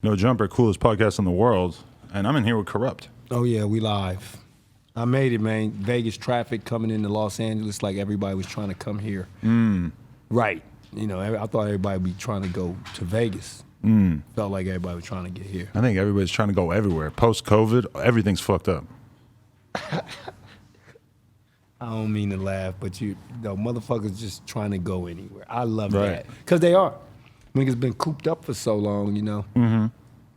No Jumper, coolest podcast in the world, and I'm in here with Kurupt. Oh yeah, we live. I made it, man. Vegas traffic coming into Los Angeles, like everybody was trying to come here. Right. You know, I thought everybody would be trying to go to Vegas. Felt like everybody was trying to get here. I think everybody's trying to go everywhere. Post-COVID, everything's fucked up. I don't mean to laugh, but motherfuckers just trying to go anywhere. I love that. Because they are. Niggas been cooped up for so long, you know.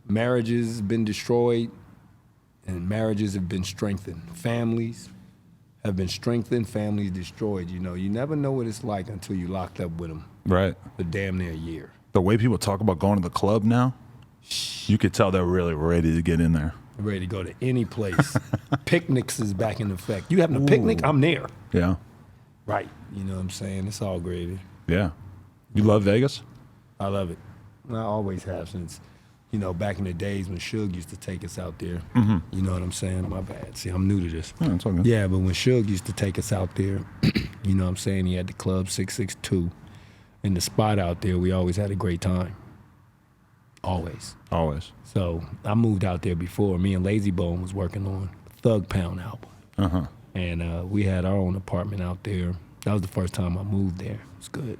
Marriages been destroyed, and marriages have been strengthened. Families have been strengthened, families destroyed. You know, you never know what it's like until you locked up with them. Right. For damn near a year. The way people talk about going to the club now, you could tell they're really ready to get in there. Ready to go to any place. Picnics is back in effect. You having a picnic? I'm there. Yeah. Right. You know what I'm saying? It's all gravy. Yeah. You love Vegas? I love it. I always have since, you know, back in the days when Suge used to take us out there. You know what I'm saying? My bad. See, I'm new to this. Yeah, it's all good. Yeah, but when Suge used to take us out there, you know what I'm saying? He had the club 662. And the spot out there, we always had a great time. Always. Always. So I moved out there before. Me and Lazy Bone was working on Thug Pound album. And we had our own apartment out there. That was the first time I moved there. It was good.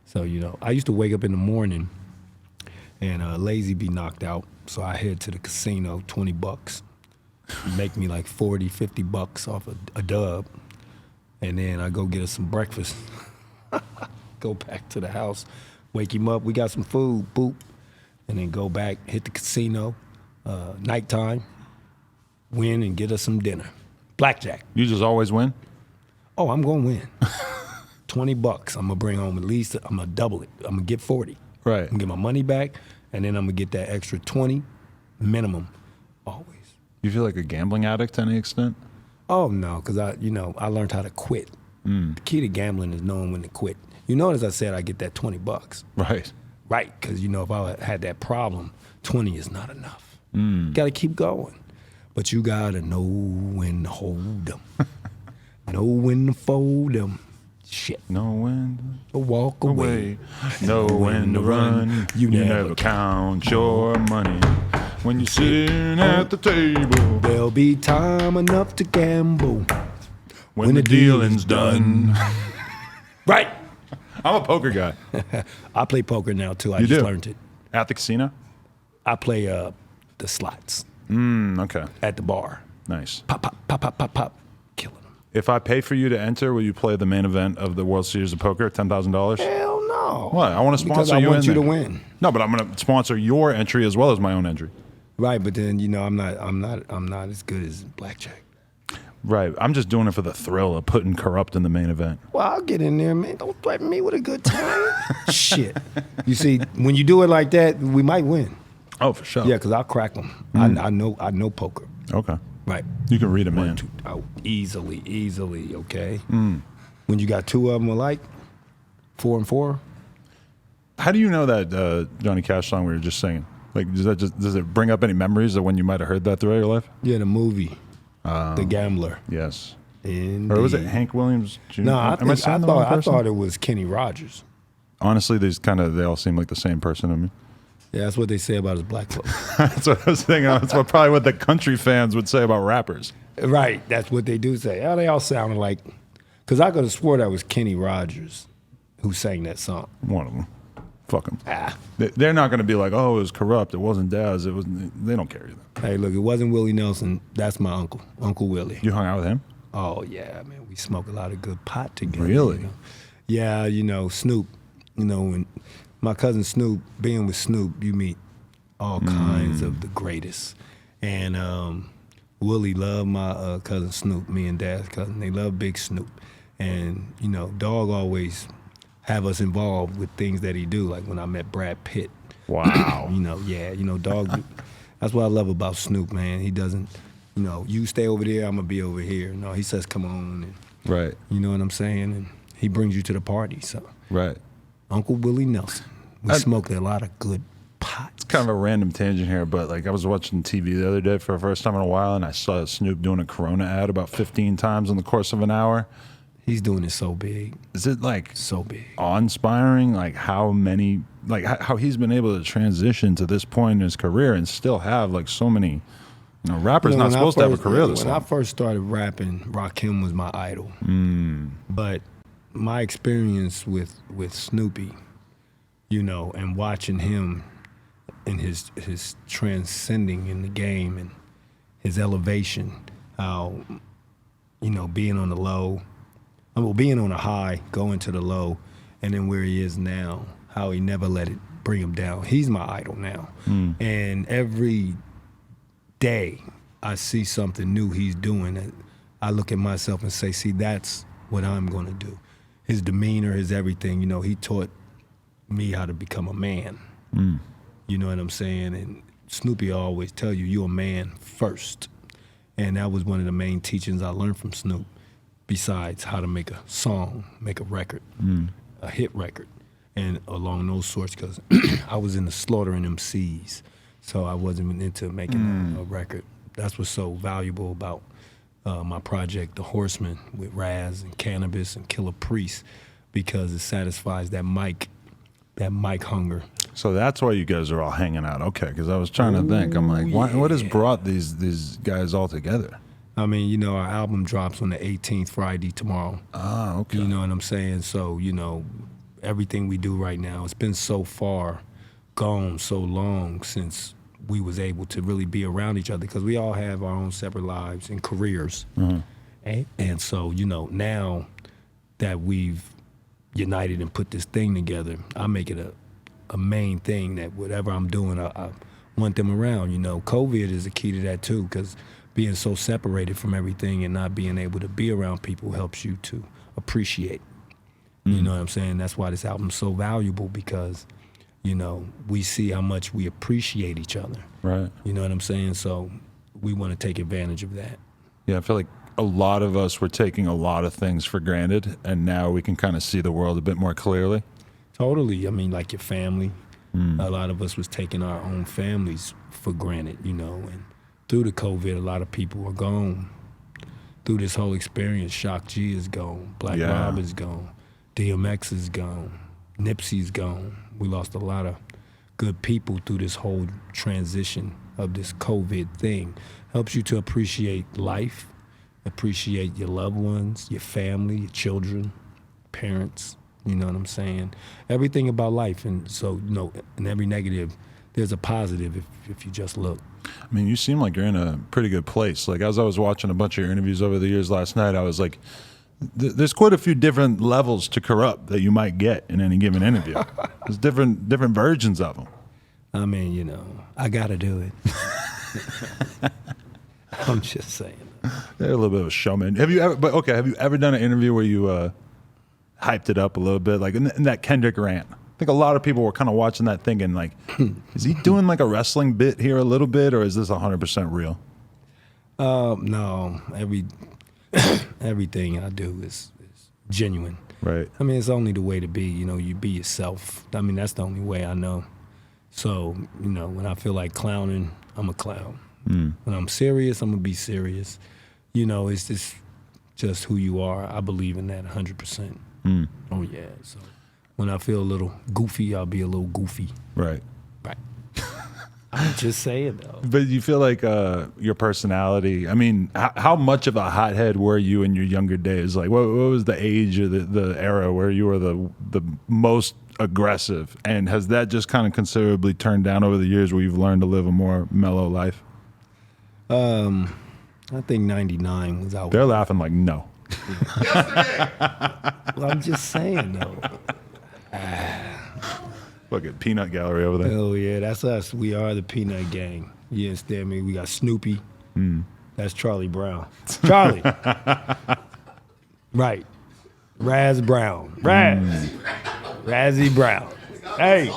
So, you know, I used to wake up in the morning and Lazy be knocked out. So I head to the casino, $20. Make me like 40, 50 bucks off a dub. And then I go get us some breakfast. Go back to the house, wake him up. We got some food, boop. And then go back, hit the casino, nighttime, win and get us some dinner. Blackjack. You just always win? Oh, I'm going to win. $20. I'm going to bring home at least, I'm going to double it. I'm going to get 40. Right. I'm going to get my money back, and then I'm going to get that extra 20 minimum, always. You feel like a gambling addict to any extent? Oh, no, because I learned how to quit. The key to gambling is knowing when to quit. You notice I said I get that $20. Right. Right, because, you know, if I had that problem, 20 is not enough. Got to keep going. But you got to know when to hold them. Know when to fold them. Shit. Know when to walk away. Know when to run. You never count your money when you're sitting at the table. There'll be time enough to gamble when the dealing's done. Right. I'm a poker guy. I play poker now, too. I You just do? learned it. At the casino? I play the slots Okay. at the bar. Nice. Pop, pop, pop, pop, pop, pop. Killing them. If I pay for you to enter, will you play the main event of the World Series of Poker, $10,000? Hell no. What? I want to sponsor Because I you want in you to there. win. No, but I'm going to sponsor your entry as well as my own entry. Right, but then, you know, I'm not as good as blackjack. Right. I'm just doing it for the thrill of putting Kurupt in the main event. Well, I'll get in there, man. Don't threaten me with a good time. Shit. You see, when you do it like that, we might win. Oh, for sure. Yeah, because I'll crack them. I know poker. Okay. Right. You can read a man. 1, 2, oh, easily, okay? When you got two of them alike, 4 and 4. How do you know that Johnny Cash song we were just singing? Like, does it bring up any memories of when you might have heard that throughout your life? Yeah, the movie, The Gambler. Yes. Indeed. Or was it Hank Williams Jr.? No, I thought thought it was Kenny Rogers. Honestly, they all seem like the same person to me. Yeah, that's what they say about his black folks. That's what I was thinking. That's probably what the country fans would say about rappers. Right, that's what they do say. Oh, they all sounded like, because I could have swore that was Kenny Rogers who sang that song. One of them. Fuck them. Ah. They're not going to be like, oh, it was Kurupt. It wasn't Daz. It was. They don't care either. Hey, look, it wasn't Willie Nelson. That's my uncle, Uncle Willie. You hung out with him? Oh, yeah, man. We smoke a lot of good pot together. Really? You know? Yeah, you know, Snoop. You know, when my cousin Snoop, being with Snoop, you meet all kinds of the greatest. And Willie loved my cousin Snoop, me and Dad's cousin. They love Big Snoop. And, you know, Dog always have us involved with things that he do, like when I met Brad Pitt. Wow. You know, yeah, you know, Dog, that's what I love about Snoop, man. He doesn't, you know, you stay over there, I'm going to be over here. No, he says, come on. And, Right. you know what I'm saying? And he brings you to the party, so. Right. Uncle Willie Nelson. We smoked a lot of good pot. It's kind of a random tangent here, but like I was watching TV the other day for the first time in a while, and I saw Snoop doing a Corona ad about 15 times in the course of an hour. He's doing it so big. Is it like So big. awe-inspiring? Like how many like how he's been able to transition to this point in his career and still have like so many. You know, rappers not supposed to have a career this long. When I first started rapping, Rakim was my idol. But my experience with Snoopy, you know, and watching him and his transcending in the game and his elevation, how, you know, being on the low, well, being on a high, going to the low, and then where he is now, how he never let it bring him down. He's my idol now. And every day I see something new he's doing, and I look at myself and say, see, that's what I'm going to do. His demeanor, his everything, you know, he taught me how to become a man. You know what I'm saying? And Snoopy always tell you, you're a man first. And that was one of the main teachings I learned from Snoop, besides how to make a song, make a record, a hit record, and along those sorts, because I was into slaughtering MCs, so I wasn't into making a record. That's what's so valuable about my project, The Horseman, with Raz and Canibus and Killah Priest, because it satisfies that mic hunger. So that's why you guys are all hanging out. Okay, because I was trying to think. I'm like, what has brought these guys all together? I mean, you know, our album drops on the 18th, Friday, tomorrow. Ah, okay. You know what I'm saying? So, you know, everything we do right now, it's been so far gone, so long since we was able to really be around each other, because we all have our own separate lives and careers. And so, you know, now that we've united and put this thing together, I make it a main thing that whatever I'm doing, I want them around. You know, COVID is a key to that too, because being so separated from everything and not being able to be around people helps you to appreciate. You know what I'm saying? That's why this album's so valuable, because, you know, we see how much we appreciate each other. Right. You know what I'm saying? So we want to take advantage of that. Yeah, I feel like a lot of us were taking a lot of things for granted, and now we can kind of see the world a bit more clearly. Totally. I mean, like your family. A lot of us was taking our own families for granted, you know, and through the COVID, a lot of people are gone. Through this whole experience, Shock G is gone, Black Rob is gone, DMX is gone, Nipsey's gone. We lost a lot of good people through this whole transition of this COVID thing. Helps you to appreciate life, appreciate your loved ones, your family, your children, parents, you know what I'm saying? Everything about life. And so, you know, in every negative, there's a positive if you just look. I mean, you seem like you're in a pretty good place. Like, as I was watching a bunch of your interviews over the years last night, I was like, there's quite a few different levels to Kurupt that you might get in any given interview. There's different versions of them. I mean, you know, I got to do it. I'm just saying. They're a little bit of a showman. Have you ever done an interview where you hyped it up a little bit? Like in that Kendrick rant. I think a lot of people were kind of watching that thinking like, is he doing like a wrestling bit here a little bit, or is this 100% real? No, everything I do is genuine. Right. I mean, it's only the way to be. You know, you be yourself. I mean, that's the only way I know. So, you know, when I feel like clowning, I'm a clown. When I'm serious, I'm gonna be serious. You know, it's just who you are. I believe in that 100%. Oh yeah. So when I feel a little goofy, I'll be a little goofy. Right. Right. I'm just saying though. But you feel like your personality, I mean, how much of a hothead were you in your younger days? Like what was the age or the era where you were the most aggressive? And has that just kind of considerably turned down over the years where you've learned to live a more mellow life? I think 99 was out. They're laughing like no. Well, I'm just saying though. Look at Peanut Gallery over there. Oh yeah, that's us. We are the Peanut Gang. You understand me? We got Snoopy. That's Charlie Brown. Charlie. Right. Raz Brown. Raz. Razzie Brown. Hey.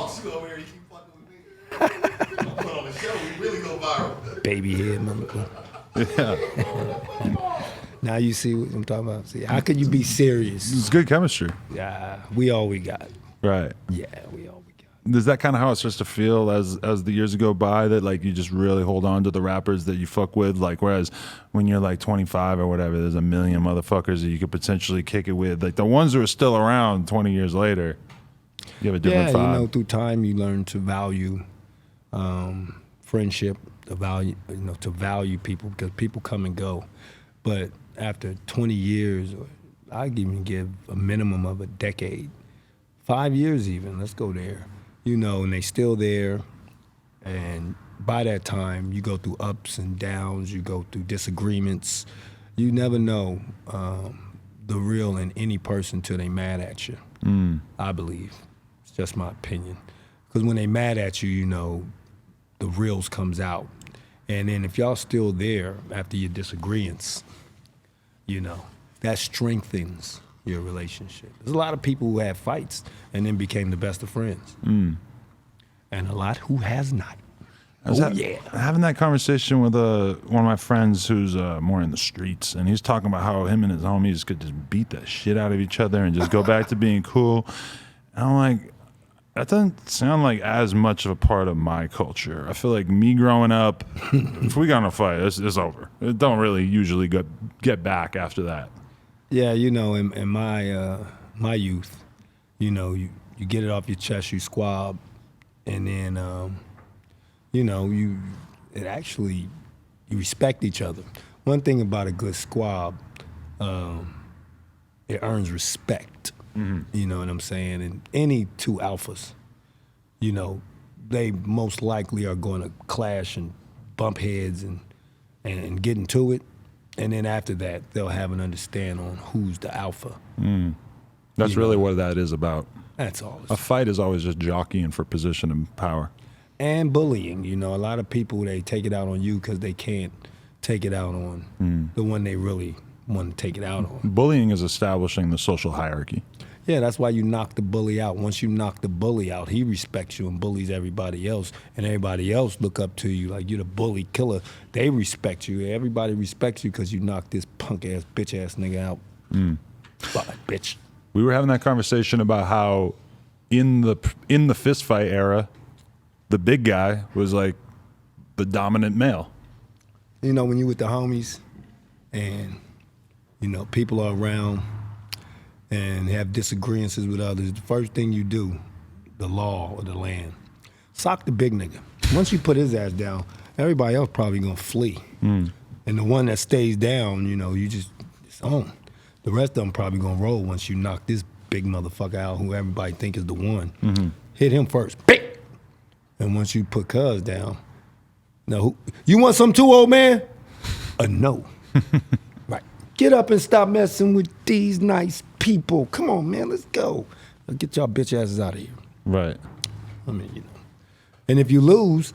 Baby head, motherfucker. Yeah. Now you see what I'm talking about. See, how could you be serious? It's good chemistry. Yeah, we all we got. Right. Yeah, we all we got. Is that kind of how it starts to feel as the years go by, that like you just really hold on to the rappers that you fuck with? Like, whereas when you're like 25 or whatever, there's a million motherfuckers that you could potentially kick it with. Like the ones who are still around 20 years later. You have a different yeah, vibe. you know, through time you learn to value friendship, to value people because people come and go. But after 20 years, or I'd even give a minimum of a decade, 5 years even, let's go there, you know, and they still there. And by that time, you go through ups and downs, you go through disagreements. You never know the real in any person till they mad at you, I believe. It's just my opinion. Because when they mad at you, you know, the reals comes out. And then if y'all still there after your disagreements, you know, that strengthens your relationship. There's a lot of people who had fights and then became the best of friends. And a lot who has not. Having that conversation with one of my friends who's more in the streets, and he's talking about how him and his homies could just beat the shit out of each other and just go back to being cool. And I'm like, that doesn't sound like as much of a part of my culture. I feel like me growing up, if we got in a fight, it's over. It don't really usually get back after that. Yeah, you know, in my youth, you know, you get it off your chest, you squab, and then, you know, you respect each other. One thing about a good squab, it earns respect. You know what I'm saying? And any two alphas, you know, they most likely are going to clash and bump heads and get into it. And then after that, they'll have an understanding on who's the alpha. That's really what that is about. That's all. A fight is always just jockeying for position and power. And bullying, you know, a lot of people, they take it out on you because they can't take it out on the one they really want to take it out on. Bullying is establishing the social hierarchy. Yeah, that's why you knock the bully out. Once you knock the bully out, he respects you and bullies everybody else, and everybody else look up to you like you're the bully killer. They respect you. Everybody respects you because you knocked this punk-ass, bitch-ass nigga out. Bye, bitch. We were having that conversation about how in the fist fight era, the big guy was like the dominant male. You know, when you with the homies and, you know, people are around and have disagreements with others, the first thing you do, the law of the land, sock the big nigga. Once you put his ass down, everybody else probably gonna flee. And the one that stays down, you know, it's on. The rest of them probably gonna roll once you knock this big motherfucker out who everybody think is the one. Hit him first. Bing! And once you put Cuz down, now, you want some too, old man? No. Right. Get up and stop messing with these nice people. Come on, man, let's go. Get y'all bitch asses out of here. Right. I mean, you know. And if you lose,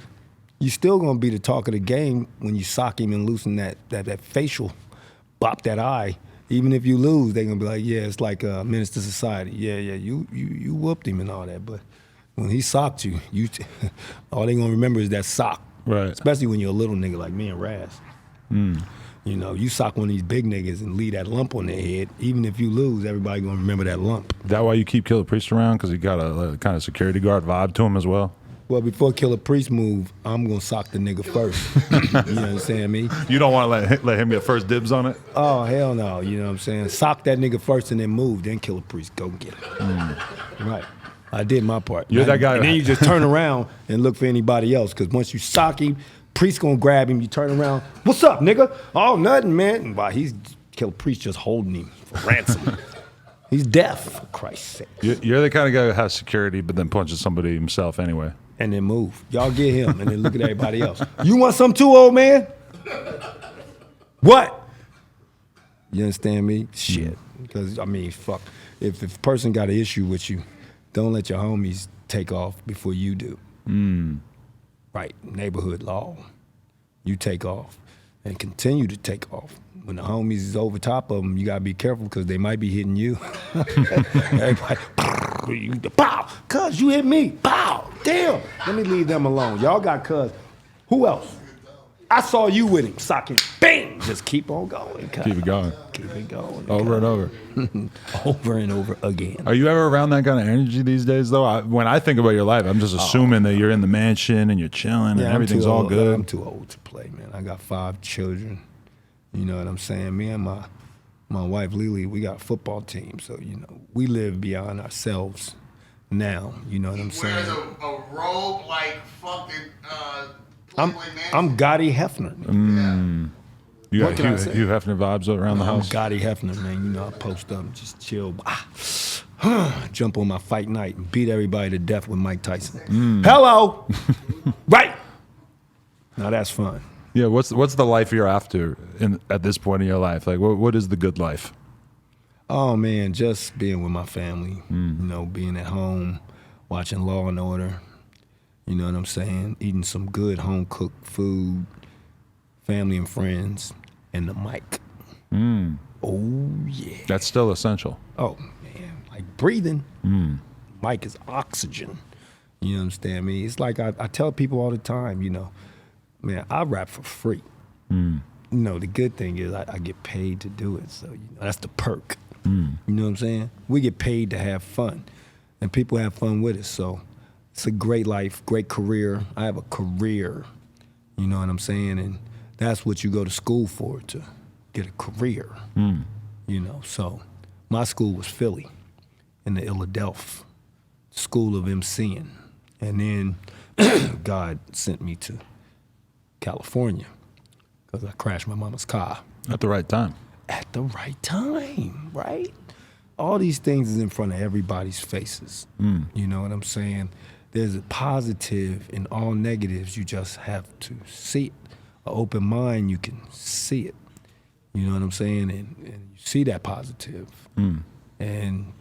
you still gonna be the talk of the game when you sock him and loosen that facial, bop that eye. Even if you lose, they gonna be like, yeah, it's like Menace to Society. Yeah, you whooped him and all that, but when he socked you, all they gonna remember is that sock. Right. Especially when you're a little nigga like me and Raz. You know, you sock one of these big niggas and leave that lump on their head. Even if you lose, everybody gonna remember that lump. Is that why you keep Killah Priest around? Because he got a kind of security guard vibe to him as well? Well, before Killah Priest move, I'm gonna sock the nigga first. You understand me? You don't want to let him get first dibs on it? Oh, hell no. You know what I'm saying? Sock that nigga first and then move, then Killah Priest go get it. Right. I did my part. You're that guy. And then you just turn around and look for anybody else. Because once you sock him, Priest gonna grab him. You turn around. What's up, nigga? Oh, nothing, man. And why Killah Priest just holding him for ransom. He's deaf, for Christ's sake. You're the kind of guy who has security, but then punches somebody himself anyway. And then move. Y'all get him, and then look at everybody else. You want some too, old man? What? You understand me? Shit. Because, I mean, fuck. If a person got an issue with you, don't let your homies take off before you do. Right. Neighborhood law. You take off and continue to take off. When the homies is over top of them, you gotta be careful because they might be hitting you. Everybody, pow, Cuz you hit me, pow, damn. Let me leave them alone. Y'all got Cuz. Who else? I saw you with him, sock him, bang. Just keep on going, cuz. Keep it going. Keep it going. Over and over. Over and over again. Are you ever around that kind of energy these days, though? When I think about your life, I'm just assuming that you're in the mansion and you're chilling and everything's all good. I'm too old to play, man. I got 5 children. You know what I'm saying? Me and my wife, Lily, we got a football team. So, you know, we live beyond ourselves. now. You know what I'm He wears saying? a robe like fucking I'm Playboy I'm Gotti Hefner. You What got can I say? Hugh Hefner vibes around the I'm house. Gotti Hefner, man. You know, I post up and just chill. Jump on my fight night and beat everybody to death with Mike Tyson. Hello! Right! Now that's fun. Yeah, what's the life you're after at this point in your life? Like, what is the good life? Oh, man, just being with my family. You know, being at home, watching Law and Order. You know what I'm saying? Eating some good home-cooked food, family and friends, and the mic. Oh, yeah. That's still essential. Oh, man, like breathing. Mic is oxygen. You understand me? It's like I tell people all the time, you know, man, I rap for free. You know, the good thing is I get paid to do it. So, you know, that's the perk. You know what I'm saying? We get paid to have fun, and people have fun with us. So it's a great life, great career. I have a career, you know what I'm saying? And that's what you go to school for, to get a career, you know? So my school was Philly in the Philadelphia School of MCing. And then God sent me to California because I crashed my mama's car. At the right time. At the right time, right? All these things is in front of everybody's faces. You know what I'm saying? There's a positive in all negatives. You just have to see it. An open mind, you can see it. You know what I'm saying? And you see that positive. And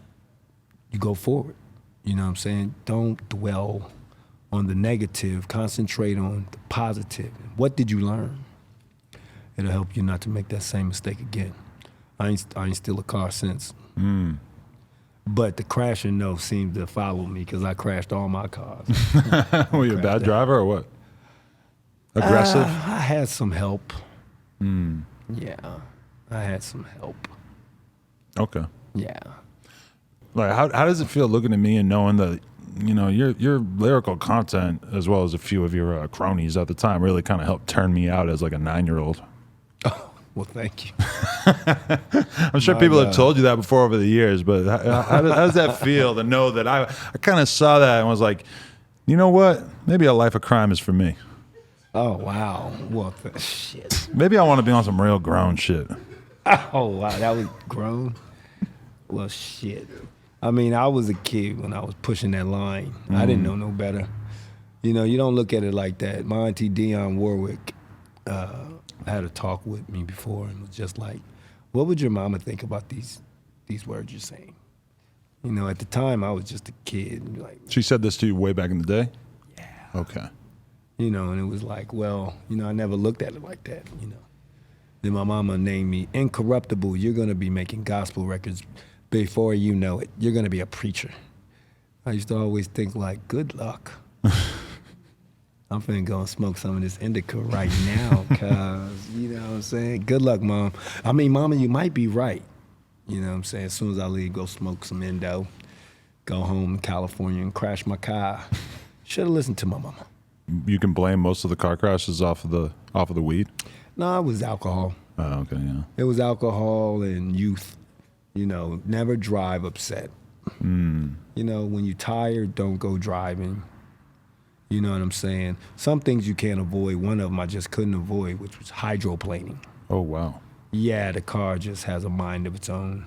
you go forward. You know what I'm saying? Don't dwell on the negative. Concentrate on the positive. What did you learn? It'll help you not to make that same mistake again. I ain't steal a car since. But the crashing, though, seemed to follow me because I crashed all my cars. Were you a bad driver or what? Aggressive? I had some help. Yeah, I had some help. Okay. Yeah. Like, how does it feel looking at me and knowing that, you know, your lyrical content, as well as a few of your cronies at the time, really kind of helped turn me out as like a 9-year-old? Oh, well, thank you. I'm sure people have told you that before over the years, but how does that feel to know that I kind of saw that and was like, you know what? Maybe a life of crime is for me. Oh, wow. Well, shit. Maybe I want to be on some real grown shit. Oh, wow. That was grown? Well, shit. I mean, I was a kid when I was pushing that line. I didn't know no better. You know, you don't look at it like that. My auntie Dionne Warwick had a talk with me before and was just like, what would your mama think about these words you're saying? You know, at the time, I was just a kid. Like, She said this to you way back in the day? yeah. Okay. You know, and it was like, well, you know, I never looked at it like that, you know. Then my mama named me Incorruptible. You're going to be making gospel records before you know it. You're going to be a preacher. I used to always think like, good luck. I'm finna go and smoke some of this indica right now, cause, you know what I'm saying? Good luck, Mom. I mean, Mama, you might be right. You know what I'm saying? As soon as I leave, go smoke some Indo, go home in California and crash my car. Should've listened to my mama. You can blame most of the car crashes off of the weed? No, it was alcohol. Oh, okay, yeah. It was alcohol and youth. You know, never drive upset. You know, when you're tired, don't go driving. You know what I'm saying? Some things you can't avoid. One of them I just couldn't avoid, which was hydroplaning. Oh, wow. Yeah, the car just has a mind of its own.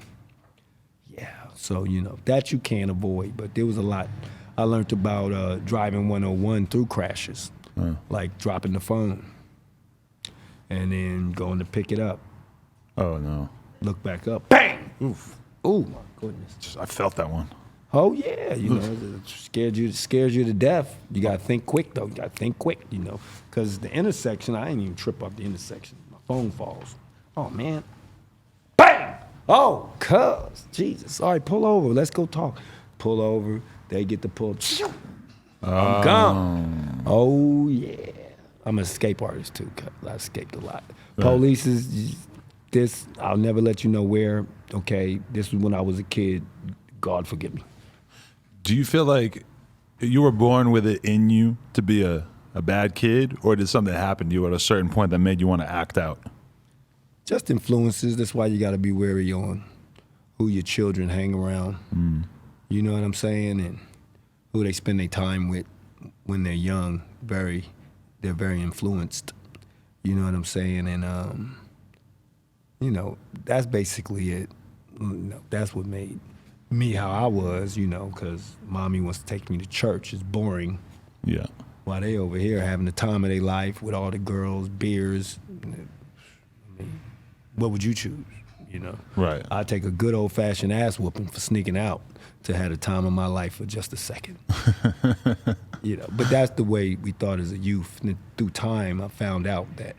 Yeah, so, you know, that you can't avoid. But there was a lot. I learned about driving 101 through crashes, like dropping the phone and then going to pick it up. Oh, no. Look back up. Bang! Oof. Oh, my goodness. I felt that one. Oh, yeah, you know, it scares you to death. You got to think quick, though. You got to think quick, you know, because the intersection, I ain't even trip up the intersection. My phone falls. Oh, man. Bang! Oh, cuz, Jesus. All right, pull over. Let's go talk. Pull over. They get the pull. I'm gone. Oh, yeah. I'm an escape artist, too, cuz I escaped a lot. Right. Police is this. I'll never let you know where. Okay, this was when I was a kid. God forgive me. Do you feel like you were born with it in you to be a bad kid, or did something happen to you at a certain point that made you want to act out? Just influences. That's why you got to be wary on who your children hang around. You know what I'm saying? And who they spend their time with when they're young. They're very influenced. You know what I'm saying? And you know, that's basically it. You know, that's what made me how I was. You know, because mommy wants to take me to church. It's boring. Yeah. While they over here having the time of their life with all the girls, beers. I mean, what would you choose? You know, Right. I'd take a good old fashioned ass whooping for sneaking out to have the time of my life for just a second. You know, but that's the way we thought as a youth. And through time, I found out that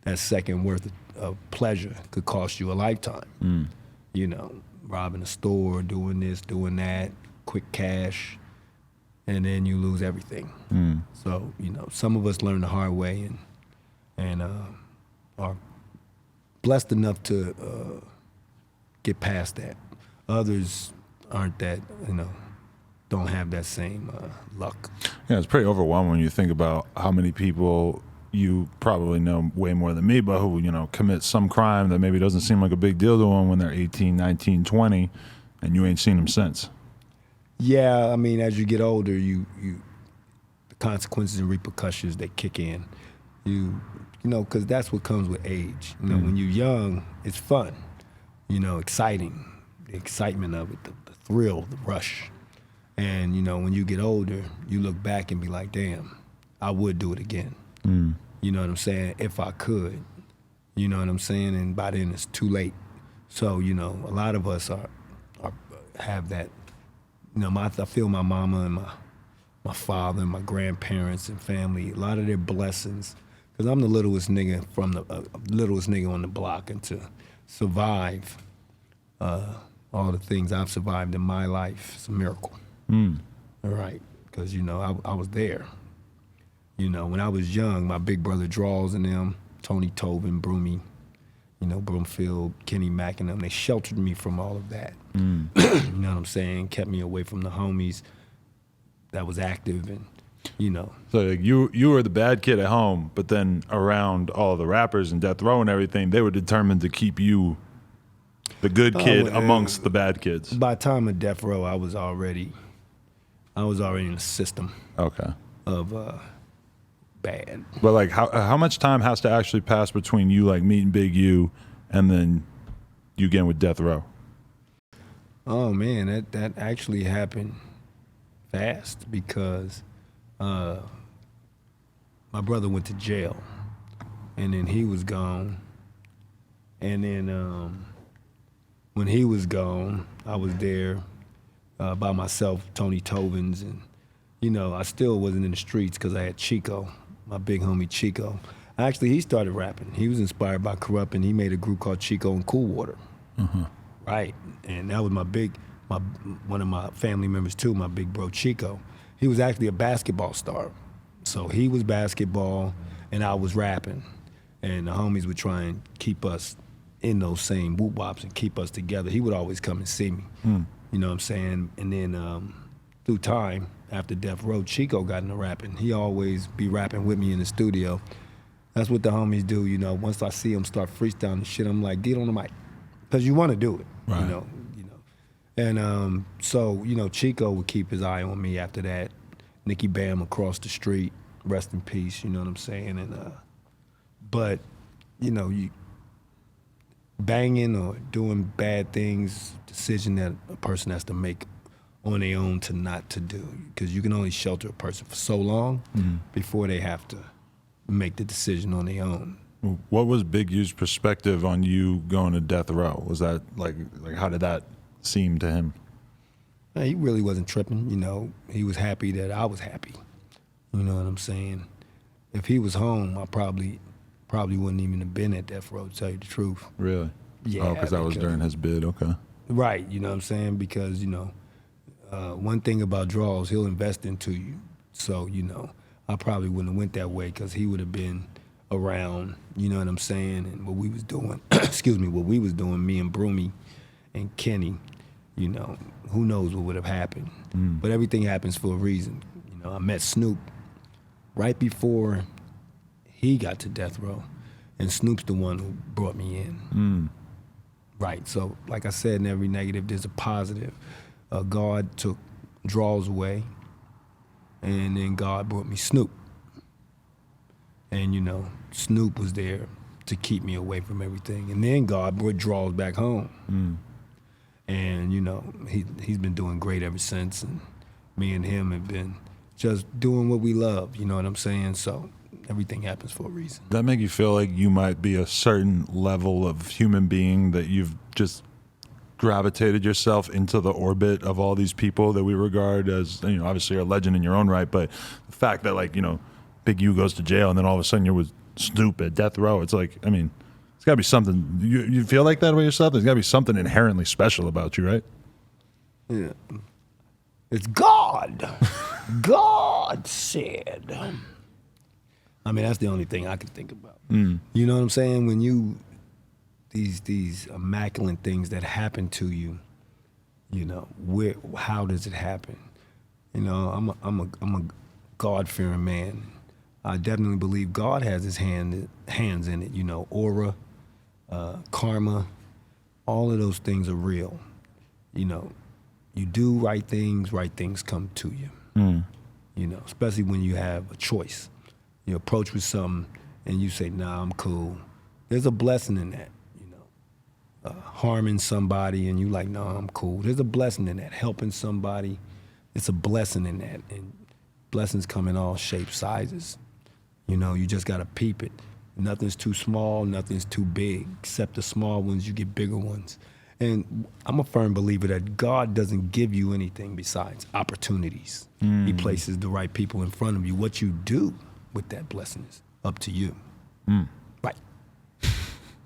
that second worth of pleasure could cost you a lifetime. You know, robbing a store, doing this, doing that, quick cash, and then you lose everything. So, you know, some of us learn the hard way and are blessed enough to get past that. Others aren't that, you know, don't have that same luck. Yeah, it's pretty overwhelming when you think about how many people you probably know way more than me, but who, you know, commit some crime that maybe doesn't seem like a big deal to them when they're 18, 19, 20, and you ain't seen them since. Yeah, I mean, as you get older, the consequences and repercussions, they kick in. You know, because that's what comes with age. You know, when you're young, it's fun. You know, exciting, the excitement of it, the thrill, the rush. And, you know, when you get older, you look back and be like, damn, I would do it again. You know what I'm saying? If I could. You know what I'm saying? And by then it's too late. So, you know, a lot of us have that, you know, I feel my mama and my father and my grandparents and family, a lot of their blessings. Because I'm the littlest nigga littlest nigga on the block, and to survive all the things I've survived in my life, it's a miracle. All right, because, you know, I was there. You know, when I was young, my big brother Draws and them, Tony Tobin, Broomy, you know, Broomfield, Kenny Mack and them, they sheltered me from all of that. You know what I'm saying? Kept me away from the homies that was active and, you know. So like, you were the bad kid at home, but then around all the rappers and Death Row and everything, they were determined to keep you the good kid amongst the bad kids. By the time of Death Row, I was already in the system. Okay. Of bad. But like, how much time has to actually pass between you like meeting Big U and then you getting with Death Row? Oh man, that actually happened fast because my brother went to jail, and then he was gone, and then when he was gone, I was there by myself, Tony Tobin's, and you know, I still wasn't in the streets because I had Chico, my big homie Chico. Actually, he started rapping. He was inspired by Kurupt, and he made a group called Chico and Cool Water. Right, and that was one of my family members too, my big bro Chico. He was actually a basketball star. So he was basketball and I was rapping. And the homies would try and keep us in those same whoop-wops and keep us together. He would always come and see me. You know what I'm saying? And then through time, after Death Row, Chico got into rapping. He always be rapping with me in the studio. That's what the homies do, you know. Once I see him start freestyling and shit, I'm like, get on the mic. Because you want to do it, right. you know. And so, you know, Chico would keep his eye on me after that. Nicky Bam across the street, rest in peace, you know what I'm saying? And but, you know, you banging or doing bad things, decision that a person has to make on their own to not to do. Because you can only shelter a person for so long before they have to make the decision on their own. What was Big U's perspective on you going to Death Row? Was that like how did that seem to him? He really wasn't tripping, you know. He was happy that I was happy. You know what I'm saying? If he was home, I probably wouldn't even have been at Death Row, to tell you the truth. Really? Yeah. Oh, because that was during his bid, okay. Right, you know what I'm saying? Because, you know, one thing about Draws, he'll invest into you. So, you know, I probably wouldn't have went that way because he would have been around, you know what I'm saying, and what we was doing, what we was doing, me and Broomy and Kenny, you know, who knows what would have happened. But everything happens for a reason. You know, I met Snoop right before he got to Death Row, and Snoop's the one who brought me in. Right, so like I said, in every negative, there's a positive. God took Draws away, And then God brought me Snoop. And, you know, Snoop was there to keep me away from everything. And then God brought Draws back home. And, you know, he's been doing great ever since. And me and him have been just doing what we love, you know what I'm saying? So everything happens for a reason. That make you feel like you might be a certain level of human being that you've just gravitated yourself into the orbit of all these people that we regard as, you know, obviously you're a legend in your own right, but the fact that, like, you know, Big U goes to jail and then all of a sudden you're with Snoop at death row, it's like, I mean, it's got to be something. You feel like that about yourself? There's got to be something inherently special about you, right? Yeah. It's God. God said. I mean, that's the only thing I can think about. You know what I'm saying? When you, these immaculate things that happen to you, you know, how does it happen? You know, I'm a God-fearing man. I definitely believe God has his hands in it. You know, aura, karma, all of those things are real. You know, you do right things come to you. You know, especially when you have a choice. You approach with something and you say, nah, I'm cool. There's a blessing in that, you know. Harming somebody and you like, nah, I'm cool. There's a blessing in that. Helping somebody, it's a blessing in that. And blessings come in all shapes, sizes. You know, you just gotta peep it. Nothing's too small, nothing's too big. Except the small ones, you get bigger ones. And I'm a firm believer that God doesn't give you anything besides opportunities. He places the right people in front of you. What you do with that blessing is up to you. Right.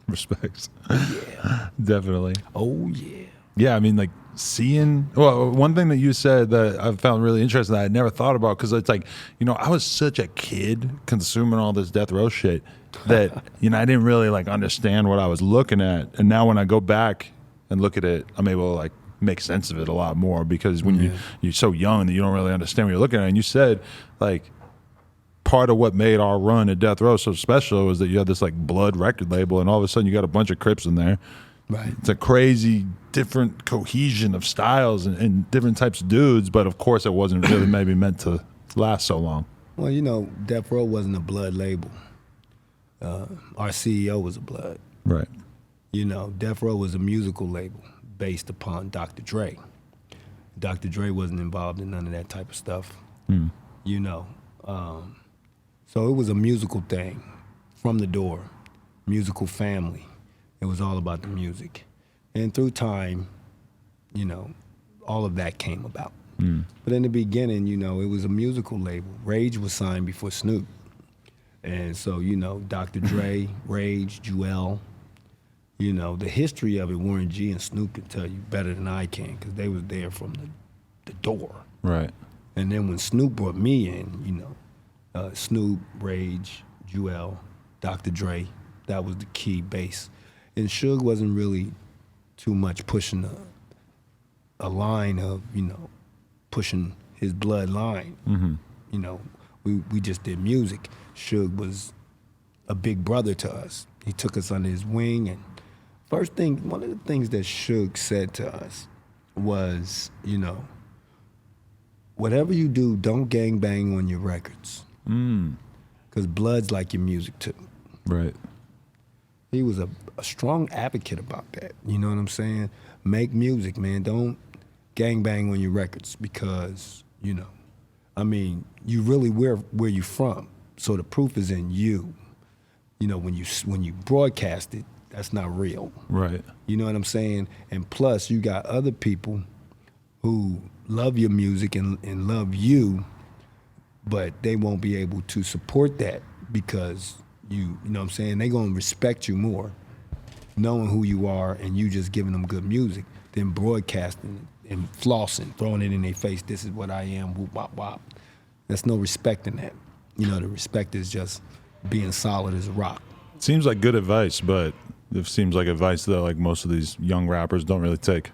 Respects. Yeah. Definitely. Oh, yeah. Yeah, I mean, like, seeing, well, one thing that you said that I found really interesting that I never thought about, because it's like, you know, I was such a kid consuming all this death row shit that, you know, I didn't really, like, understand what I was looking at. And now when I go back and look at it, I'm able to, like, make sense of it a lot more, because when you're so young that you don't really understand what you're looking at. And you said, like, part of what made our run at death row so special was that you had this, like, blood record label, and all of a sudden you got a bunch of Crips in there. Right. It's a crazy different cohesion of styles and different types of dudes, but of course it wasn't really maybe meant to last so long. Well, you know, Death Row wasn't a blood label. Our CEO was a blood. Right. You know, Death Row was a musical label based upon Dr. Dre. Dr. Dre wasn't involved in none of that type of stuff. You know, so it was a musical thing from the door, musical family. It was all about the music. And through time, you know, all of that came about. But in the beginning, you know, it was a musical label. Rage was signed before Snoop. And so, you know, Dr. Dre, Rage, Jewel, you know, the history of it, Warren G and Snoop can tell you better than I can, because they was there from the door. Right. And then when Snoop brought me in, you know, Snoop, Rage, Jewel, Dr. Dre, that was the key base. And Suge wasn't really too much pushing a line of, you know, pushing his bloodline. You know, we just did music. Suge was a big brother to us. He took us under his wing, and one of the things that Suge said to us was, you know, whatever you do, don't gangbang on your records. Because blood's like your music too. Right. He was a strong advocate about that. You know what I'm saying? Make music, man. Don't gangbang on your records, because, you know, I mean, you really where you from. So the proof is in you. You know, when you broadcast it, that's not real. Right. You know what I'm saying? And plus, you got other people who love your music and love you, but they won't be able to support that because you know what I'm saying? They gonna respect you more knowing who you are and you just giving them good music than broadcasting and flossing, throwing it in their face. This is what I am, whoop, wop, wop. There's no respect in that. You know, the respect is just being solid as a rock. Seems like good advice, but it seems like advice that, like, most of these young rappers don't really take.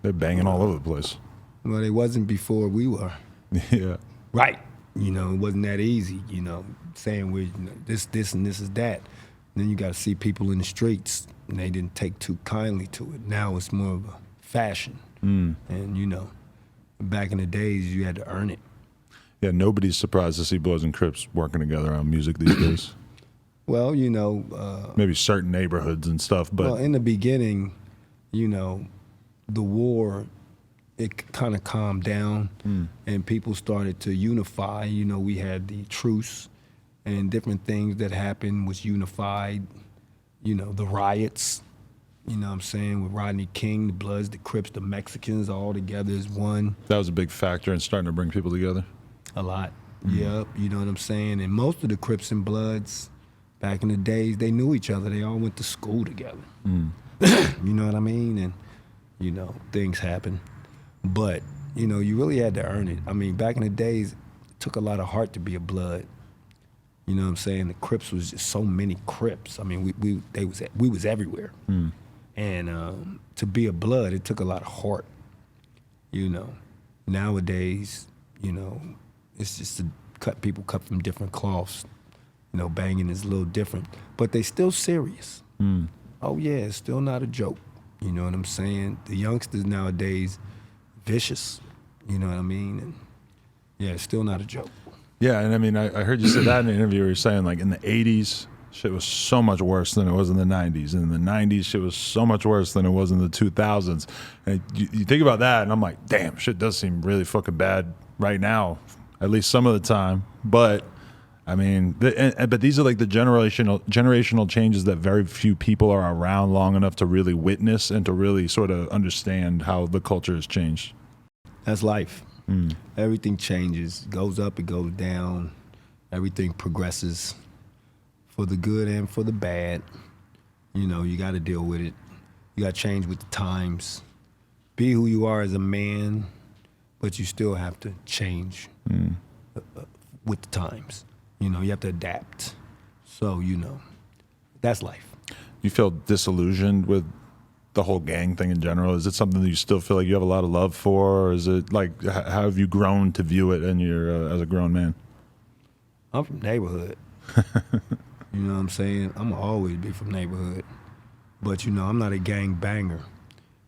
They're banging all over the place. Well, it wasn't before we were. Yeah. Right. You know, it wasn't that easy, you know, saying we're this, and this is that. And then you got to see people in the streets, and they didn't take too kindly to it. Now it's more of a fashion. And, you know, back in the days, you had to earn it. Yeah, nobody's surprised to see Bloods and Crips working together on music these days. Well, Maybe certain neighborhoods and stuff, but well, in the beginning, the war, it kind of calmed down and people started to unify. We had the truce and different things that happened was unified. The riots, what I'm saying, with Rodney King, the Bloods, the Crips, the Mexicans, all together as one. that was a big factor in starting to bring people together. A lot. Yep, you know what I'm saying? And most of the Crips and Bloods, back in the days, they knew each other. They all went to school together. You know what I mean? And, things happen. But, you really had to earn it. I mean, back in the days, it took a lot of heart to be a Blood. You know what I'm saying? The Crips was just so many Crips. I mean, we was everywhere. And to be a Blood, it took a lot of heart. Nowadays, it's just people cut from different cloths. Banging is a little different, but they still serious. Oh yeah, it's still not a joke. You know what I'm saying? The youngsters nowadays, vicious. You know what I mean? And yeah, it's still not a joke. Yeah, and I mean, I heard you say that in an interview where you're saying, like, in the 80s, shit was so much worse than it was in the 90s. And in the 90s, shit was so much worse than it was in the 2000s. And you think about that, and I'm like, damn, shit does seem really fucking bad right now, at least some of the time. But, I mean, but these are like the generational changes that very few people are around long enough to really witness and to really sort of understand how the culture has changed. That's life. Everything changes, it goes up, it goes down. Everything progresses for the good and for the bad. You got to deal with it. You got to change with the times. Be who you are as a man, but you still have to change with the times. You have to adapt. So, that's life. You feel disillusioned with the whole gang thing in general? Is it something that you still feel like you have a lot of love for, or is it like, how have you grown to view it in your as a grown man? I'm from neighborhood. You know what I'm saying? I'm gonna always be from neighborhood. But I'm not a gang banger.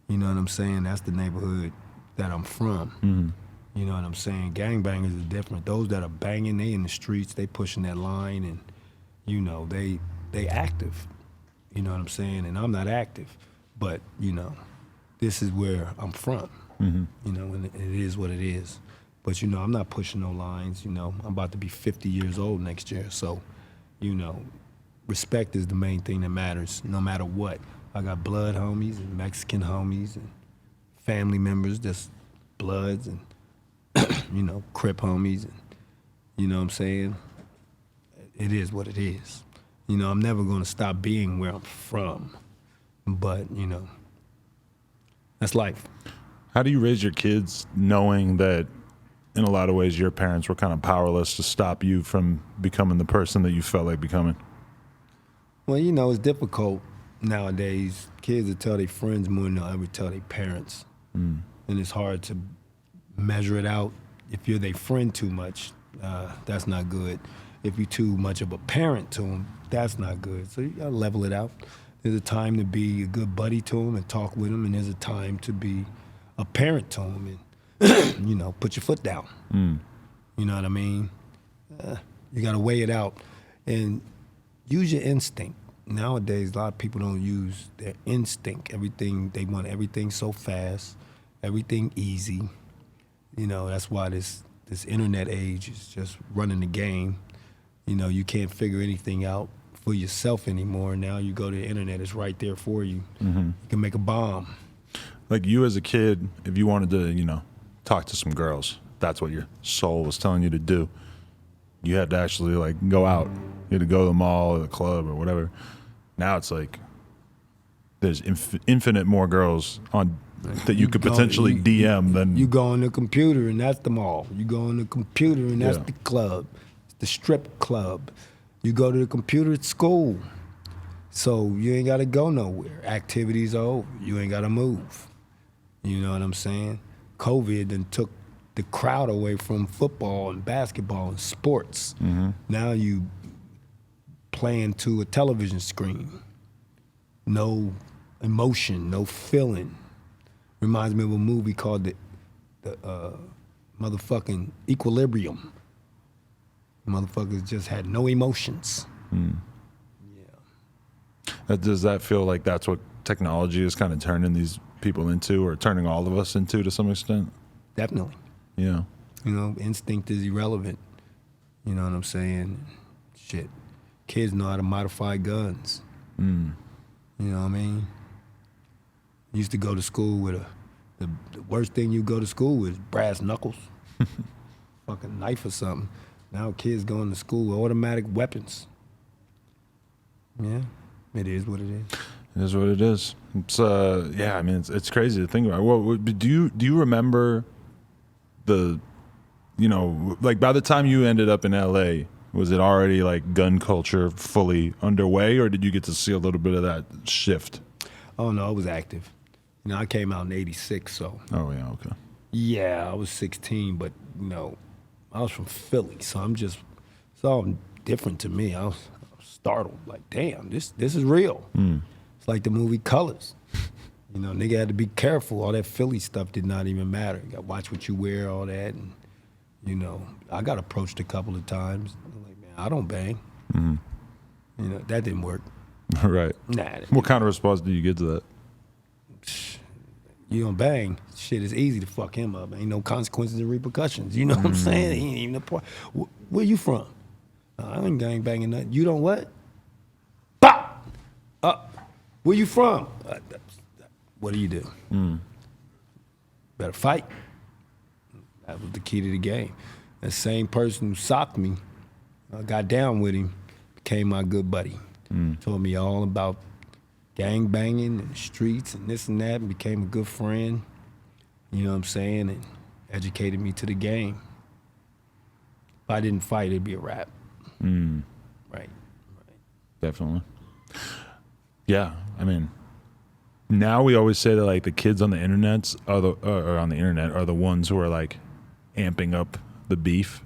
You know what I'm saying? That's the neighborhood that I'm from. You know what I'm saying? Gang bangers are different. Those that are banging, they in the streets, they pushing that line, and they active. You know what I'm saying? And I'm not active. But, this is where I'm from, and it is what it is. But, I'm not pushing no lines, I'm about to be 50 years old next year. So, respect is the main thing that matters, no matter what. I got Blood homies and Mexican homies and family members that's Bloods and, Crip homies. And, you know what I'm saying? It is what it is. I'm never going to stop being where I'm from. But, that's life. How do you raise your kids knowing that in a lot of ways your parents were kind of powerless to stop you from becoming the person that you felt like becoming? Well, it's difficult nowadays. Kids will tell their friends more than they'll ever tell their parents. And it's hard to measure it out. If you're their friend too much, that's not good. If you're too much of a parent to them, that's not good. So you gotta level it out. There's a time to be a good buddy to them and talk with them, and there's a time to be a parent to them and, put your foot down. You know what I mean? You got to weigh it out and use your instinct. Nowadays, a lot of people don't use their instinct. They want everything so fast, everything easy. That's why this internet age is just running the game. You can't figure anything out for yourself anymore. Now you go to the internet, it's right there for you. You can make a bomb. Like you as a kid, if you wanted to, talk to some girls, that's what your soul was telling you to do. You had to actually like go out. You had to go to the mall or the club or whatever. Now it's like there's infinite more girls on that you could potentially DM than... You go on the computer and that's the mall. You go on the computer and that's the club. It's the strip club. You go to the computer at school. So you ain't gotta go nowhere. Activities are over. You ain't gotta move. You know what I'm saying? COVID then took the crowd away from football and basketball and sports. Now you playing to a television screen. No emotion, no feeling. Reminds me of a movie called the motherfucking equilibrium. Motherfuckers just had no emotions. Yeah. Does that feel like that's what technology is kind of turning these people into, or turning all of us into to some extent? Definitely. Yeah. You know, instinct is irrelevant. You know what I'm saying? Shit. Kids know how to modify guns. You know what I mean? Used to go to school with the worst thing you go to school with is brass knuckles. Fucking knife or something. Now kids going to school with automatic weapons. Yeah, it is what it is. It is what it is. It's yeah, I mean it's crazy to think about. Well, do you remember the, you know, like by the time you ended up in LA, was it already like gun culture fully underway, or did you get to see a little bit of that shift? Oh no, it was active. You know, I came out in '86, so. Oh yeah, okay. Yeah, I was 16, but you know, I was from Philly, so it's all different to me. I was startled, like, damn, this is real. It's like the movie Colors. You know, nigga had to be careful. All that Philly stuff did not even matter. You got to watch what you wear, all that, and you know, I got approached a couple of times. I'm like, man, I don't bang. You know, that didn't work. Right. Nah. What kind of response do you get to that? You don't bang, shit, it's easy to fuck him up. Ain't no consequences and repercussions. You know what I'm saying? He ain't even a part. Where you from? I ain't gang banging nothing. You don't what? Pop! Where you from? What do you do? Better fight. That was the key to the game. That same person who socked me, I got down with him, became my good buddy. Told me all about gang banging and the streets and this and that, and became a good friend, you know what I'm saying, and educated me to the game. If I didn't fight, it'd be a rap. Right. Definitely. Yeah, I mean, now we always say that like the kids on the internet are the ones who are like amping up the beef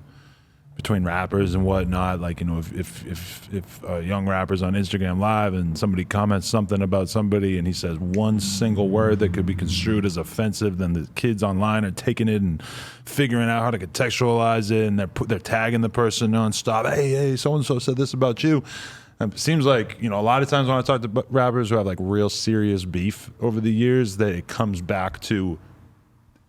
between rappers and whatnot. Like, you know, if a young rapper's on Instagram Live and somebody comments something about somebody and he says one single word that could be construed as offensive, then the kids online are taking it and figuring out how to contextualize it, and they're tagging the person nonstop. Hey, so and so said this about you. It seems like, you know, a lot of times when I talk to rappers who have like real serious beef over the years, that it comes back to,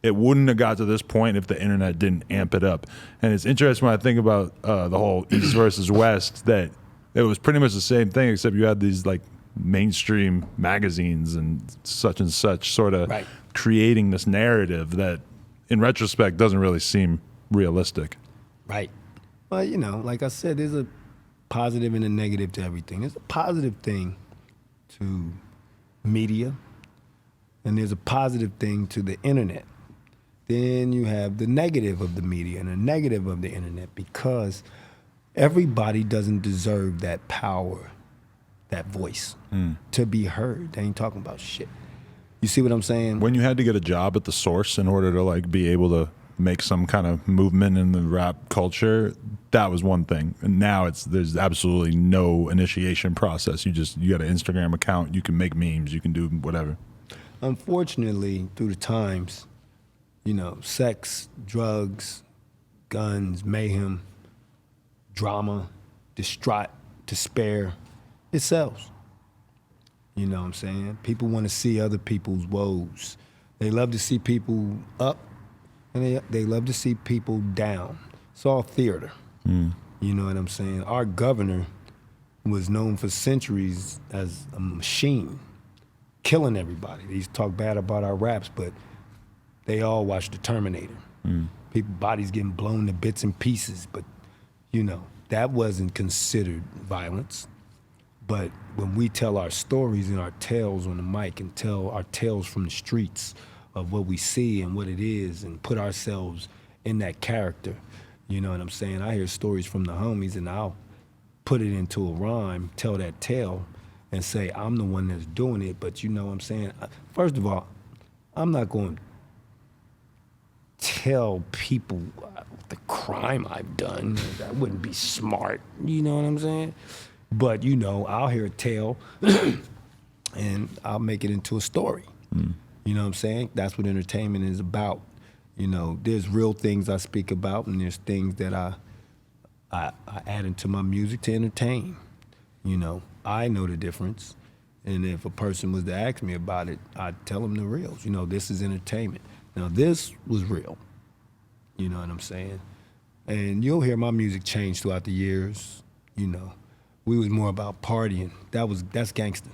it wouldn't have got to this point if the internet didn't amp it up. And it's interesting when I think about the whole East versus West, that it was pretty much the same thing, except you had these like mainstream magazines and such sort of creating this narrative that in retrospect doesn't really seem realistic. Right. Well, you know, like I said, there's a positive and a negative to everything. There's a positive thing to media, and there's a positive thing to the internet. Then you have the negative of the media and the negative of the internet, because everybody doesn't deserve that power, that voice to be heard. They ain't talking about shit. You see what I'm saying? When you had to get a job at the source in order to like be able to make some kind of movement in the rap culture, that was one thing. And now there's absolutely no initiation process. You got an Instagram account, you can make memes, you can do whatever. Unfortunately, through the times, you know, sex, drugs, guns, mayhem, drama, distraught, despair, it sells. You know what I'm saying? People want to see other people's woes. They love to see people up, and they love to see people down. It's all theater. You know what I'm saying? Our governor was known for centuries as a machine, killing everybody. They used to talk bad about our raps, but they all watched The Terminator. People, bodies getting blown to bits and pieces, but you know, that wasn't considered violence. But when we tell our stories and our tales on the mic and tell our tales from the streets of what we see and what it is and put ourselves in that character, you know what I'm saying? I hear stories from the homies and I'll put it into a rhyme, tell that tale and say, I'm the one that's doing it, but you know what I'm saying? First of all, I'm not going to tell people the crime I've done. That wouldn't be smart, you know what I'm saying? But you know, I'll hear a tale and I'll make it into a story. You know what I'm saying? That's what entertainment is about. You know, there's real things I speak about, and there's things that I add into my music to entertain. You know, I know the difference. And if a person was to ask me about it, I'd tell them the reals. You know, this is entertainment. Now, this was real. You know what I'm saying? And you'll hear my music change throughout the years. You know, we was more about partying. That's gangster.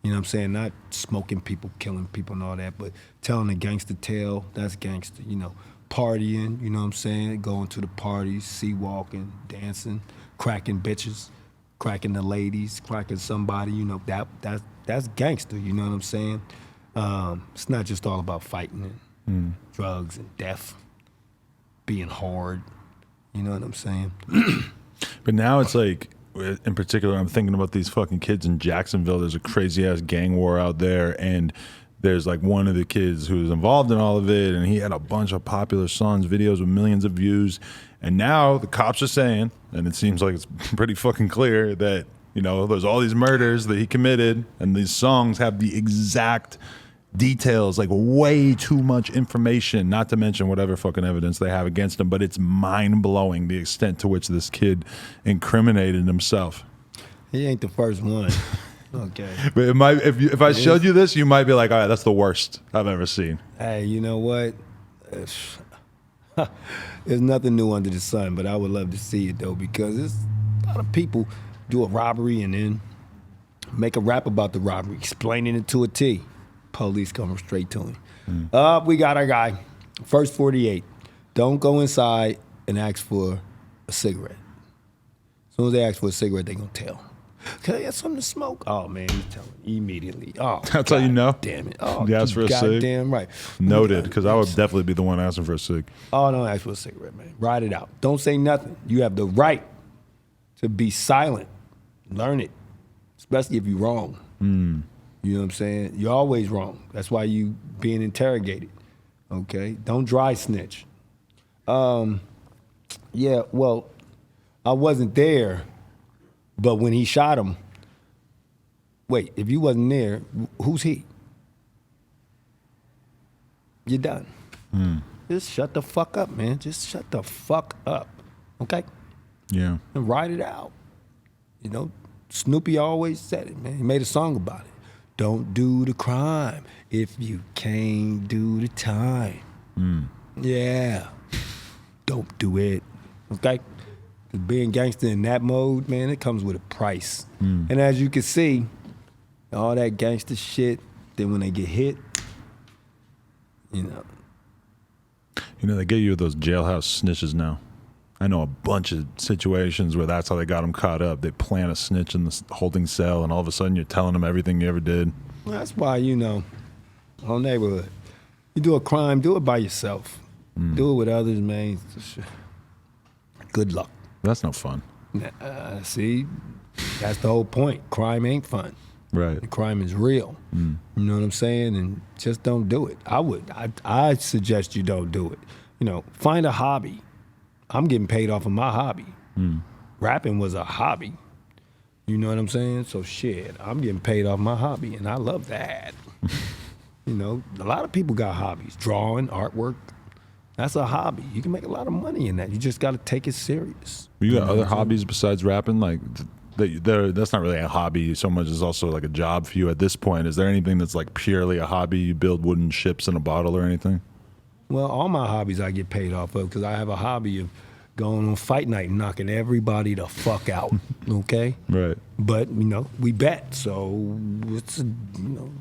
You know what I'm saying? Not smoking people, killing people and all that, but telling a gangster tale, that's gangster. You know, partying, you know what I'm saying? Going to the parties, sea walking, dancing, cracking bitches, cracking the ladies, cracking somebody, you know, that's gangster, you know what I'm saying? It's not just all about fighting and drugs and death, being hard, you know what I'm saying? But now it's like, in particular, I'm thinking about these fucking kids in Jacksonville. There's a crazy ass gang war out there, and there's like one of the kids who was involved in all of it, and he had a bunch of popular songs, videos with millions of views. And now the cops are saying, and it seems like it's pretty fucking clear that, you know, there's all these murders that he committed, and these songs have the exact details, like way too much information, not to mention whatever fucking evidence they have against him. But it's mind-blowing the extent to which this kid incriminated himself. He ain't the first one. Okay. But it might, if I showed you this, you might be like, all right, that's the worst I've ever seen. Hey, you know what? There's nothing new under the sun, but I would love to see it, though, because there's a lot of people do a robbery and then make a rap about the robbery, explaining it to a T. Police coming straight to him. We got our guy. First 48. Don't go inside and ask for a cigarette. As soon as they ask for a cigarette, they gonna tell. Can I get something to smoke? Oh man, he's telling immediately. Oh, that's how you know. Damn it. Oh, you ask for a cig? Goddamn right. Noted, because I would definitely be the one asking for a cig. Oh, don't ask for a cigarette, man. Ride it out. Don't say nothing. You have the right to be silent. Learn it, especially if you're wrong. You know what I'm saying? You're always wrong. That's why you being interrogated. Okay? Don't dry snitch. Yeah, well, I wasn't there, but when he shot him, wait, if you wasn't there, who's he? You're done. Just shut the fuck up, man. Just shut the fuck up. Okay? Yeah. And ride it out. You know, Snoopy always said it, man. He made a song about it. Don't do the crime if you can't do the time. Yeah. Don't do it. Okay? Being gangster in that mode, man, it comes with a price. And as you can see, all that gangster shit, then when they get hit, you know. You know, they get you those jailhouse snitches now. I know a bunch of situations where that's how they got them caught up. They plant a snitch in the holding cell, and all of a sudden you're telling them everything you ever did. Well, that's why, you know, whole neighborhood. You do a crime, do it by yourself. Do it with others, man. Good luck. That's no fun. See, that's the whole point. Crime ain't fun. Right. The crime is real. You know what I'm saying? And just don't do it. I suggest you don't do it. You know, find a hobby. I'm getting paid off of my hobby. Rapping was a hobby. You know what I'm saying? So shit, I'm getting paid off my hobby, and I love that. You know, a lot of people got hobbies. Drawing, artwork. That's a hobby. You can make a lot of money in that. You just got to take it serious. You got other hobbies besides rapping? Like, that's not really a hobby so much as also like a job for you at this point. Is there anything that's like purely a hobby? You build wooden ships in a bottle or anything? Well, all my hobbies I get paid off of because I have a hobby of going on fight night and knocking everybody the fuck out, okay? Right. But, you know, we bet, so it's, you know,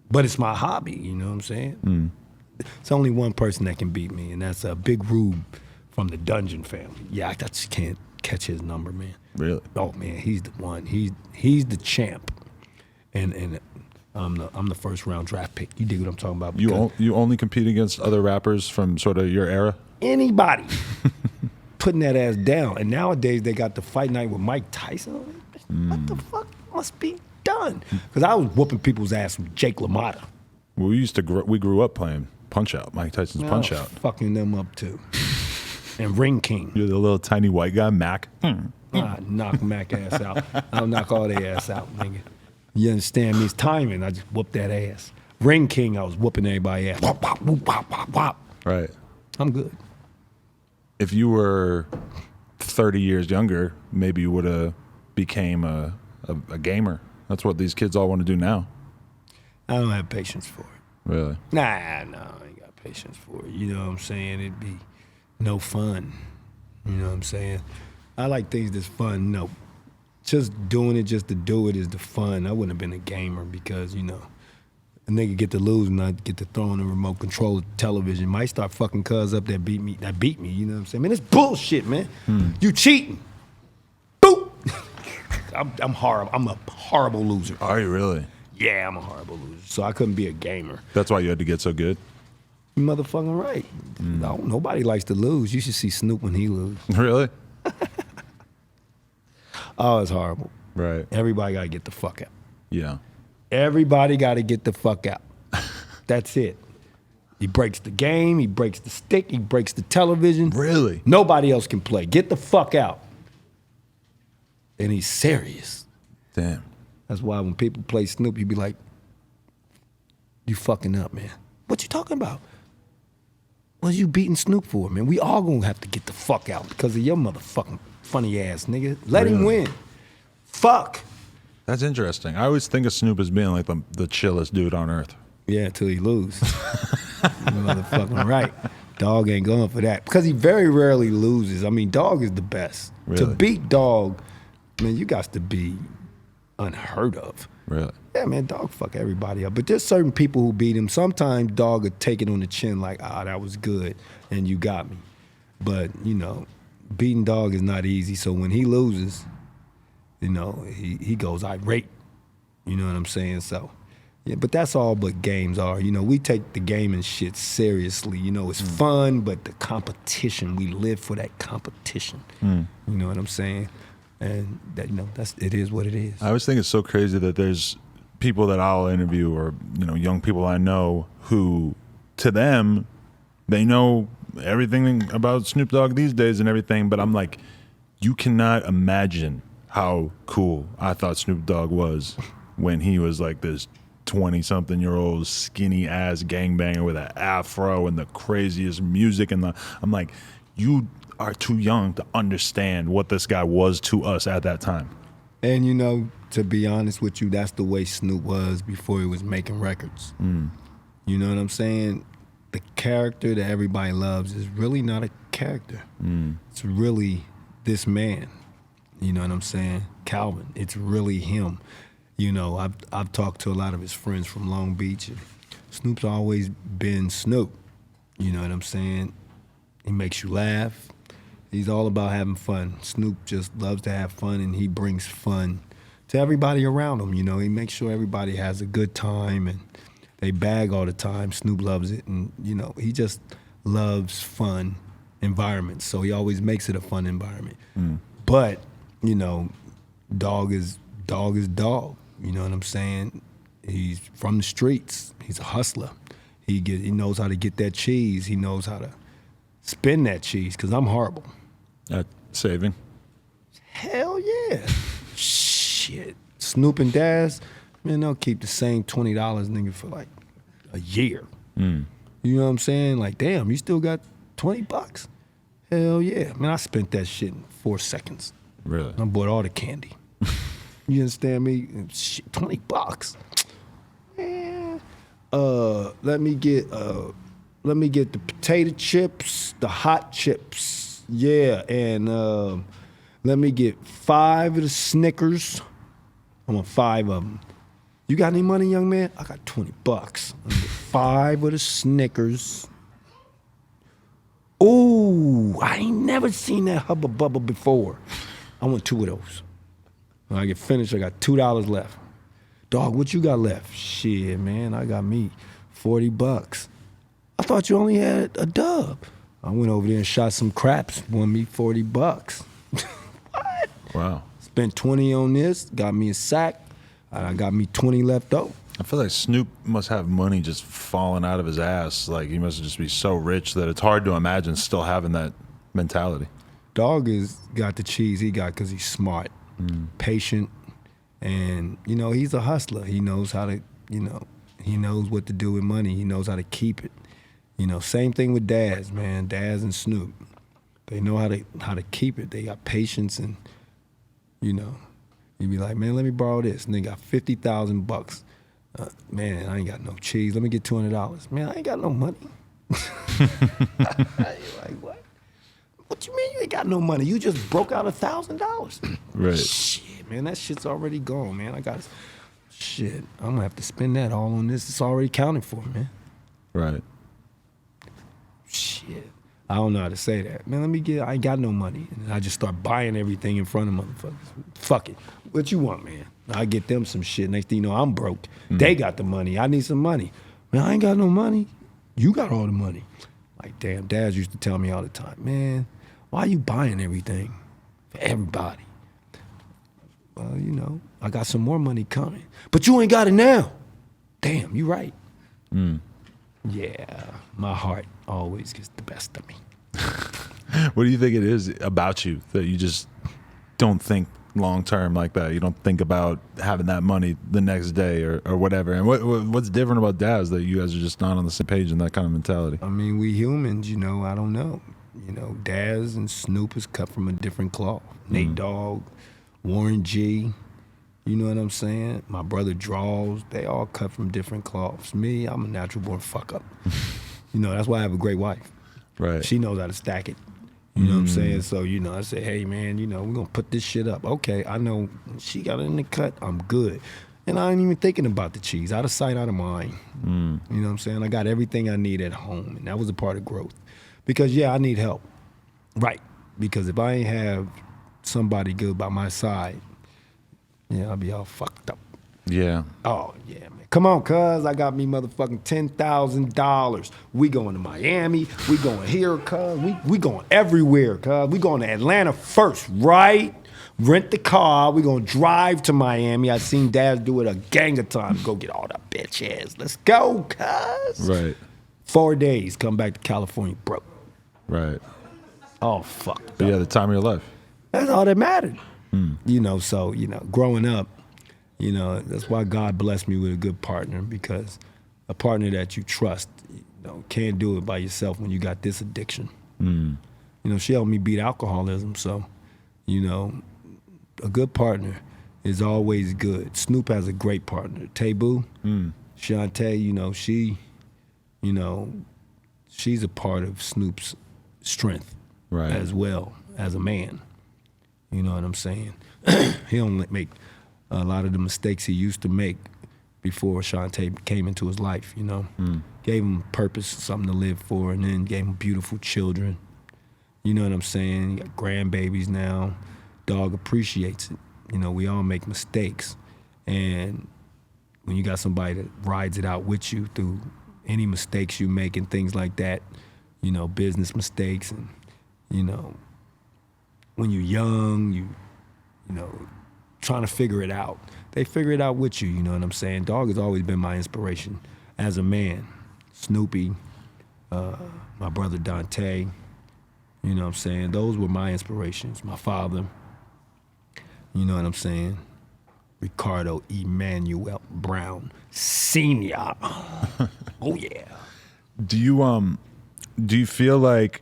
but it's my hobby, you know what I'm saying? It's only one person that can beat me, and that's Big Rube from the Dungeon family. Yeah, I just can't catch his number, man. Really? Oh, man, he's the one. He's the champ, and I'm the first round draft pick. You dig what I'm talking about? You only compete against other rappers from sort of your era? Anybody putting that ass down. And nowadays they got the fight night with Mike Tyson on it. What the fuck must be done? Because I was whooping people's ass with Jake LaMotta. Well, we grew up playing Punch-Out, Mike Tyson's Punch-Out. Fucking them up too. And Ring King. You're the little tiny white guy, Mac. I knock Mac ass out. I'll knock all their ass out, nigga. You understand me? It's timing. I just whooped that ass. Ring King, I was whooping everybody's ass. Whop, whop, whoop, whop, whop, whop. Right. I'm good. If you were 30 years younger, maybe you would have became a gamer. That's what these kids all want to do now. I don't have patience for it. Really? Nah, I ain't got patience for it. You know what I'm saying? It'd be no fun. You know what I'm saying? I like things that's fun. No, just doing it just to do it is the fun. I wouldn't have been a gamer because, you know, a nigga get to lose and I get to throw in the remote control television. Might start fucking cuz up that beat me, you know what I'm saying? Man, it's bullshit, man. You cheating. Boop. I'm horrible. I'm a horrible loser. Are you really? Yeah, I'm a horrible loser. So I couldn't be a gamer. That's why you had to get so good? You motherfucking right. No, nobody likes to lose. You should see Snoop when he lose. Really? Oh, it's horrible. Right. Everybody got to get the fuck out. Yeah. Everybody got to get the fuck out. That's it. He breaks the game. He breaks the stick. He breaks the television. Really? Nobody else can play. Get the fuck out. And he's serious. Damn. That's why when people play Snoop, you be like, you fucking up, man. What you talking about? What you beating Snoop for, man? We all gonna have to get the fuck out because of your motherfucking funny ass, nigga. Let him win. Fuck. That's interesting. I always think of Snoop as being like the chillest dude on earth. Yeah, until he lose. You motherfucking right. Dog ain't going for that. Because he very rarely loses. I mean, Dog is the best. Really? To beat Dog, man, you got to be unheard of. Really? Yeah, man, Dog fuck everybody up. But there's certain people who beat him. Sometimes Dog would take it on the chin like, that was good, and you got me. But, you know, beating Dog is not easy. So when he loses, you know, he goes irate. You know what I'm saying? So, yeah, but that's all but games are. You know, we take the gaming shit seriously. You know, it's fun, but the competition, we live for that competition. You know what I'm saying? And that, you know, it is what it is. I always think it's so crazy that there's people that I'll interview or, you know, young people I know who, to them, they know everything about Snoop Dogg these days and everything, but I'm like, you cannot imagine how cool I thought Snoop Dogg was when he was like this 20-something-year-old skinny ass gangbanger with an afro and the craziest music and I'm like, you are too young to understand what this guy was to us at that time. And you know, to be honest with you, that's the way Snoop was before he was making records. You know what I'm saying? The character that everybody loves is really not a character. It's really this man. You know what I'm saying? Calvin. It's really him. You know, I've talked to a lot of his friends from Long Beach. And Snoop's always been Snoop. You know what I'm saying? He makes you laugh. He's all about having fun. Snoop just loves to have fun, and he brings fun to everybody around him. You know, he makes sure everybody has a good time, and they bag all the time. Snoop loves it, and you know, he just loves fun environments. So he always makes it a fun environment. But you know, dog is dog. You know what I'm saying? He's from the streets. He's a hustler. He knows how to get that cheese. He knows how to spin that cheese, because I'm horrible. Saving. Hell yeah. Shit. Snoop and Daz, man, they'll keep the same $20 nigga for like a year. You know what I'm saying? Like, damn, you still got $20? Hell yeah. Man, I spent that shit in 4 seconds. Really? I bought all the candy. You understand me? Shit, $20. Man. Let me get the potato chips, the hot chips. Yeah, and let me get 5 of the Snickers. I want 5 of them. You got any money, young man? I got $20. Let me get 5 of the Snickers. Ooh, I ain't never seen that Hubba Bubba before. I want 2 of those. When I get finished, I got $2 left. Dog, what you got left? Shit, man, I got me $40. I thought you only had a dub. I went over there and shot some craps, won me $40. What? Wow. Spent 20 on this, got me a sack, and I got me 20 left over. I feel like Snoop must have money just falling out of his ass. Like, he must just be so rich that it's hard to imagine still having that mentality. Dog got the cheese he got because he's smart, patient, and, you know, he's a hustler. He knows how to, you know, he knows what to do with money. He knows how to keep it. You know, same thing with Daz, man. Daz and Snoop. They know how to keep it. They got patience, and you know, you be like, man, let me borrow this, and they got $50,000. Man, I ain't got no cheese. Let me get $200. Man, I ain't got no money. You're like, what? What you mean you ain't got no money? You just broke out $1,000. Right. Shit, man, that shit's already gone, man. Shit, I'm gonna have to spend that all on this. It's already counted for, man. Right. Shit. I don't know how to say that. Man, I ain't got no money. And I just start buying everything in front of motherfuckers. Fuck it. What you want, man? I get them some shit. Next thing you know, I'm broke. They got the money. I need some money. Man, I ain't got no money. You got all the money. Like, damn, Dad used to tell me all the time, man, why are you buying everything for everybody? Well, you know, I got some more money coming. But you ain't got it now. Damn, you right. Yeah, my heart always gets the best of me. What do you think it is about you that you just don't think long term like that? You don't think about having that money the next day or whatever. And what's different about Daz that you guys are just not on the same page in that kind of mentality? I mean, we humans, you know, I don't know. You know, Daz and Snoop is cut from a different cloth. Nate Dogg, Warren G, you know what I'm saying? My brother Draws, they all cut from different cloths. Me, I'm a natural born fuck up. You know, that's why I have a great wife. Right. She knows how to stack it. You know what I'm saying? So, you know, I say, hey, man, you know, we're going to put this shit up. Okay, I know she got it in the cut. I'm good. And I ain't even thinking about the cheese. Out of sight, out of mind. You know what I'm saying? I got everything I need at home. And that was a part of growth. Because, yeah, I need help. Right. Because if I ain't have somebody good by my side, yeah, I'll be all fucked up. Yeah. Oh, yeah, man. Come on, cuz. I got me motherfucking $10,000. We going to Miami. We going here, cuz. We going everywhere, cuz. We going to Atlanta first, right? Rent the car. We going to drive to Miami. I seen Dad do it a gang of times. Go get all the bitches. Let's go, cuz. Right. 4 days. Come back to California broke. Right. Oh, fuck. But yeah, the time of your life. That's all that mattered. You know, so, you know, growing up, you know, that's why God blessed me with a good partner, because a partner that you trust, you know, can't do it by yourself when you got this addiction. You know, she helped me beat alcoholism, so, you know, a good partner is always good. Snoop has a great partner. Taboo, Shantae, you know, she's a part of Snoop's strength as well as a man. You know what I'm saying? He don't make a lot of the mistakes he used to make before Shantae came into his life, you know? Gave him purpose, something to live for, and then gave him beautiful children. You know what I'm saying? You got grandbabies now. Dog appreciates it. You know, we all make mistakes. And when you got somebody that rides it out with you through any mistakes you make and things like that, you know, business mistakes, and, you know, when you're young, you know, trying to figure it out. They figure it out with you, you know what I'm saying? Dog has always been my inspiration as a man. Snoopy, my brother Dante, you know what I'm saying? Those were my inspirations. My father, you know what I'm saying? Ricardo Emmanuel Brown Sr. Oh, yeah. Do you feel like,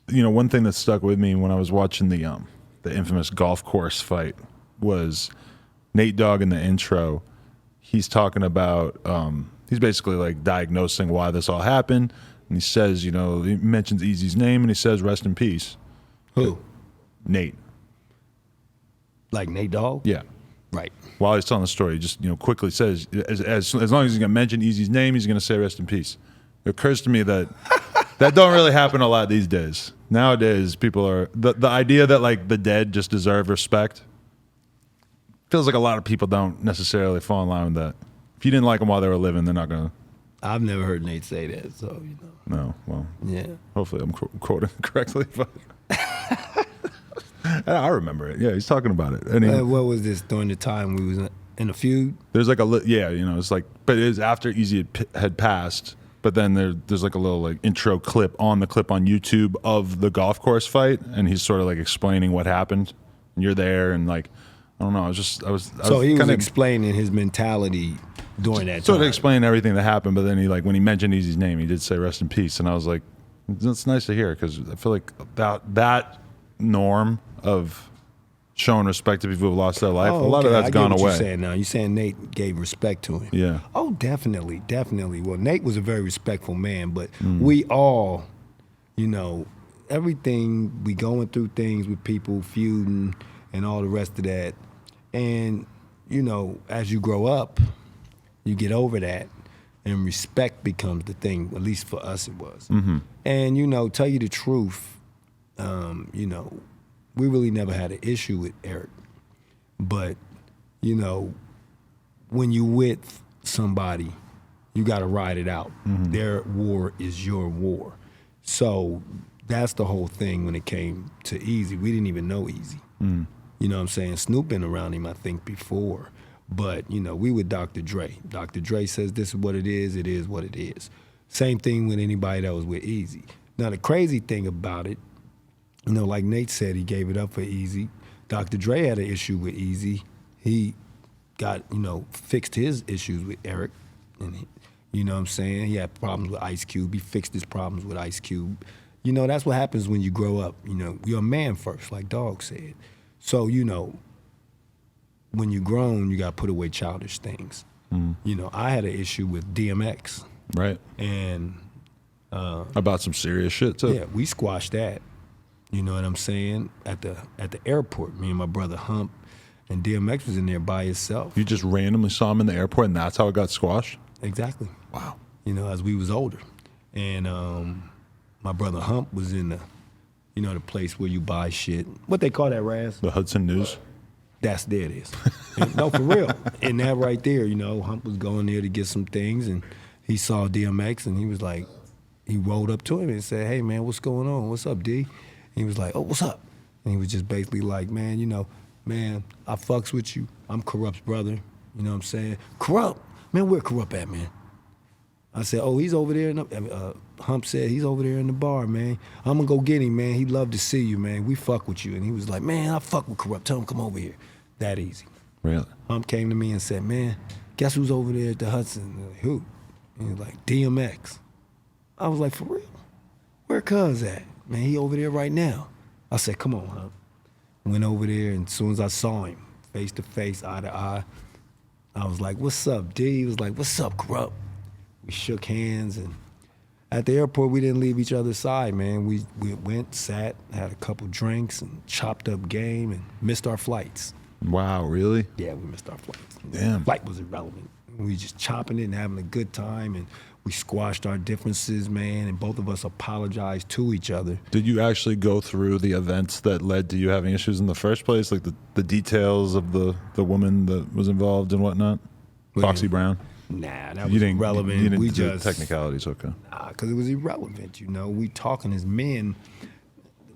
you know, one thing that stuck with me when I was watching the infamous golf course fight was Nate Dogg in the intro. He's talking about, he's basically like diagnosing why this all happened. And he says, you know, he mentions Eazy's name and he says, rest in peace. Who? Nate. Like Nate Dogg? Yeah. Right. While he's telling the story, he just, you know, quickly says, as long as he's going to mention Eazy's name, he's going to say rest in peace. It occurs to me that that don't really happen a lot these days. Nowadays, people are, the idea that like the dead just deserve respect, feels like a lot of people don't necessarily fall in line with that. If you didn't like them while they were living, they're not going to. I've never heard Nate say that, so, you know. No, well. Yeah. Hopefully I'm quoting correctly, but I remember it. Yeah, he's talking about it. And what was this during the time we was in a feud? There's like yeah, you know, it's like, but it is after Eazy had passed. But then there's like a little like intro clip on YouTube of the golf course fight, and he's sort of like explaining what happened. And you're there, and like, I don't know, I was So he was explaining his mentality during that So time. to explain everything that happened, but then when he mentioned Eazy's name, he did say rest in peace, and I was like, that's nice to hear, because I feel like that norm of showing respect to people who have lost their life, a lot of that's gone away. You're saying now. You're saying Nate gave respect to him. Yeah. Oh, definitely. Well, Nate was a very respectful man, but we all, everything, we going through things with people feuding and all the rest of that. And, as you grow up, you get over that, and respect becomes the thing. At least for us, it was. Mm-hmm. And, tell you the truth, we really never had an issue with Eric. But, when you with somebody, you got to ride it out. Mm-hmm. Their war is your war. So that's the whole thing when it came to Eazy. We didn't even know Eazy. Mm. You know what I'm saying? Snoop been around him, I think, before. But, we with Dr. Dre. Dr. Dre says this is what it is what it is. Same thing with anybody that was with Eazy. Now, the crazy thing about it, like Nate said, he gave it up for Eazy. Dr. Dre had an issue with Eazy. He got, fixed his issues with Eric. And he, you know what I'm saying? He had problems with Ice Cube. He fixed his problems with Ice Cube. That's what happens when you grow up. You're a man first, like Dog said. So, when you're grown, you got to put away childish things. I had an issue with DMX. Right. And about some serious shit, too. yeah, we squashed that. You know what I'm saying? At the airport, me and my brother Hump, and DMX was in there by himself. You just randomly saw him in the airport, and that's how it got squashed? Exactly. Wow. As we was older. And my brother Hump was in the, the place where you buy shit. What they call that, Raz? The Hudson News? There it is. No, for real. And that right there, Hump was going there to get some things, and he saw DMX, and he was like, he rolled up to him and said, hey, man, what's going on? What's up, D? And he was like, oh, what's up? And he was just basically like, man, man, I fucks with you. I'm Kurupt's brother. You know what I'm saying? Kurupt. Man, where Kurupt at, man? I said, oh, he's over there. Hump said, he's over there in the bar, man. I'm going to go get him, man. He'd love to see you, man. We fuck with you. And he was like, man, I fuck with Kurupt. Tell him come over here. That easy. Really? Hump came to me and said, man, guess who's over there at the Hudson? Like, who? And he was like, DMX. I was like, for real? Where Cuz at? Man, he over there right now. I said, come on, Hump. Went over there, and as soon as I saw him, face to face, eye to eye, I was like, what's up, D? He was like, what's up, Kurupt? We shook hands, and at the airport, we didn't leave each other's side, man. We went, sat, had a couple drinks, and chopped up game, and missed our flights. Wow, really? Yeah, we missed our flights. Damn. Flight was irrelevant. We just chopping it and having a good time, and we squashed our differences, man, and both of us apologized to each other. Did you actually go through the events that led to you having issues in the first place, like the details of the woman that was involved and whatnot? Foxy Brown? Nah, that was irrelevant. You didn't we do just technicalities, okay. Nah, because it was irrelevant, We talking as men.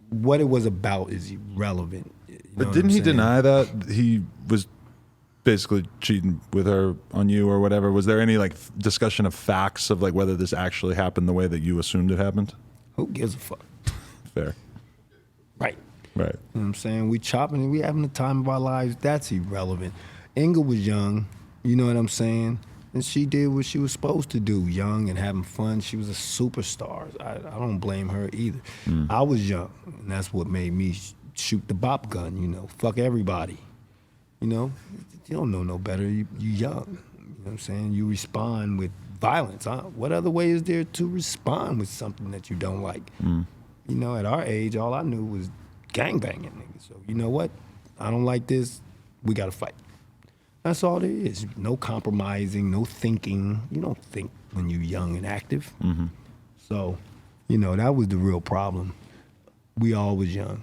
What it was about is irrelevant. But didn't he deny that he was basically cheating with her on you or whatever? Was there any discussion of facts of whether this actually happened the way that you assumed it happened? Who gives a fuck? Fair. Right. Right. You know what I'm saying? We chopping and we having the time of our lives. That's irrelevant. Inga was young, you know what I'm saying? And she did what she was supposed to do, young and having fun. She was a superstar. I don't blame her either. I was young, and that's what made me shoot the bop gun, fuck everybody. You don't know no better. You young. You know what I'm saying? You respond with violence. What other way is there to respond with something that you don't like? At our age, all I knew was gangbanging niggas. So you know what? I don't like this. We got to fight. That's all there is. No compromising, no thinking. You don't think when you're young and active. So, that was the real problem. We all was young.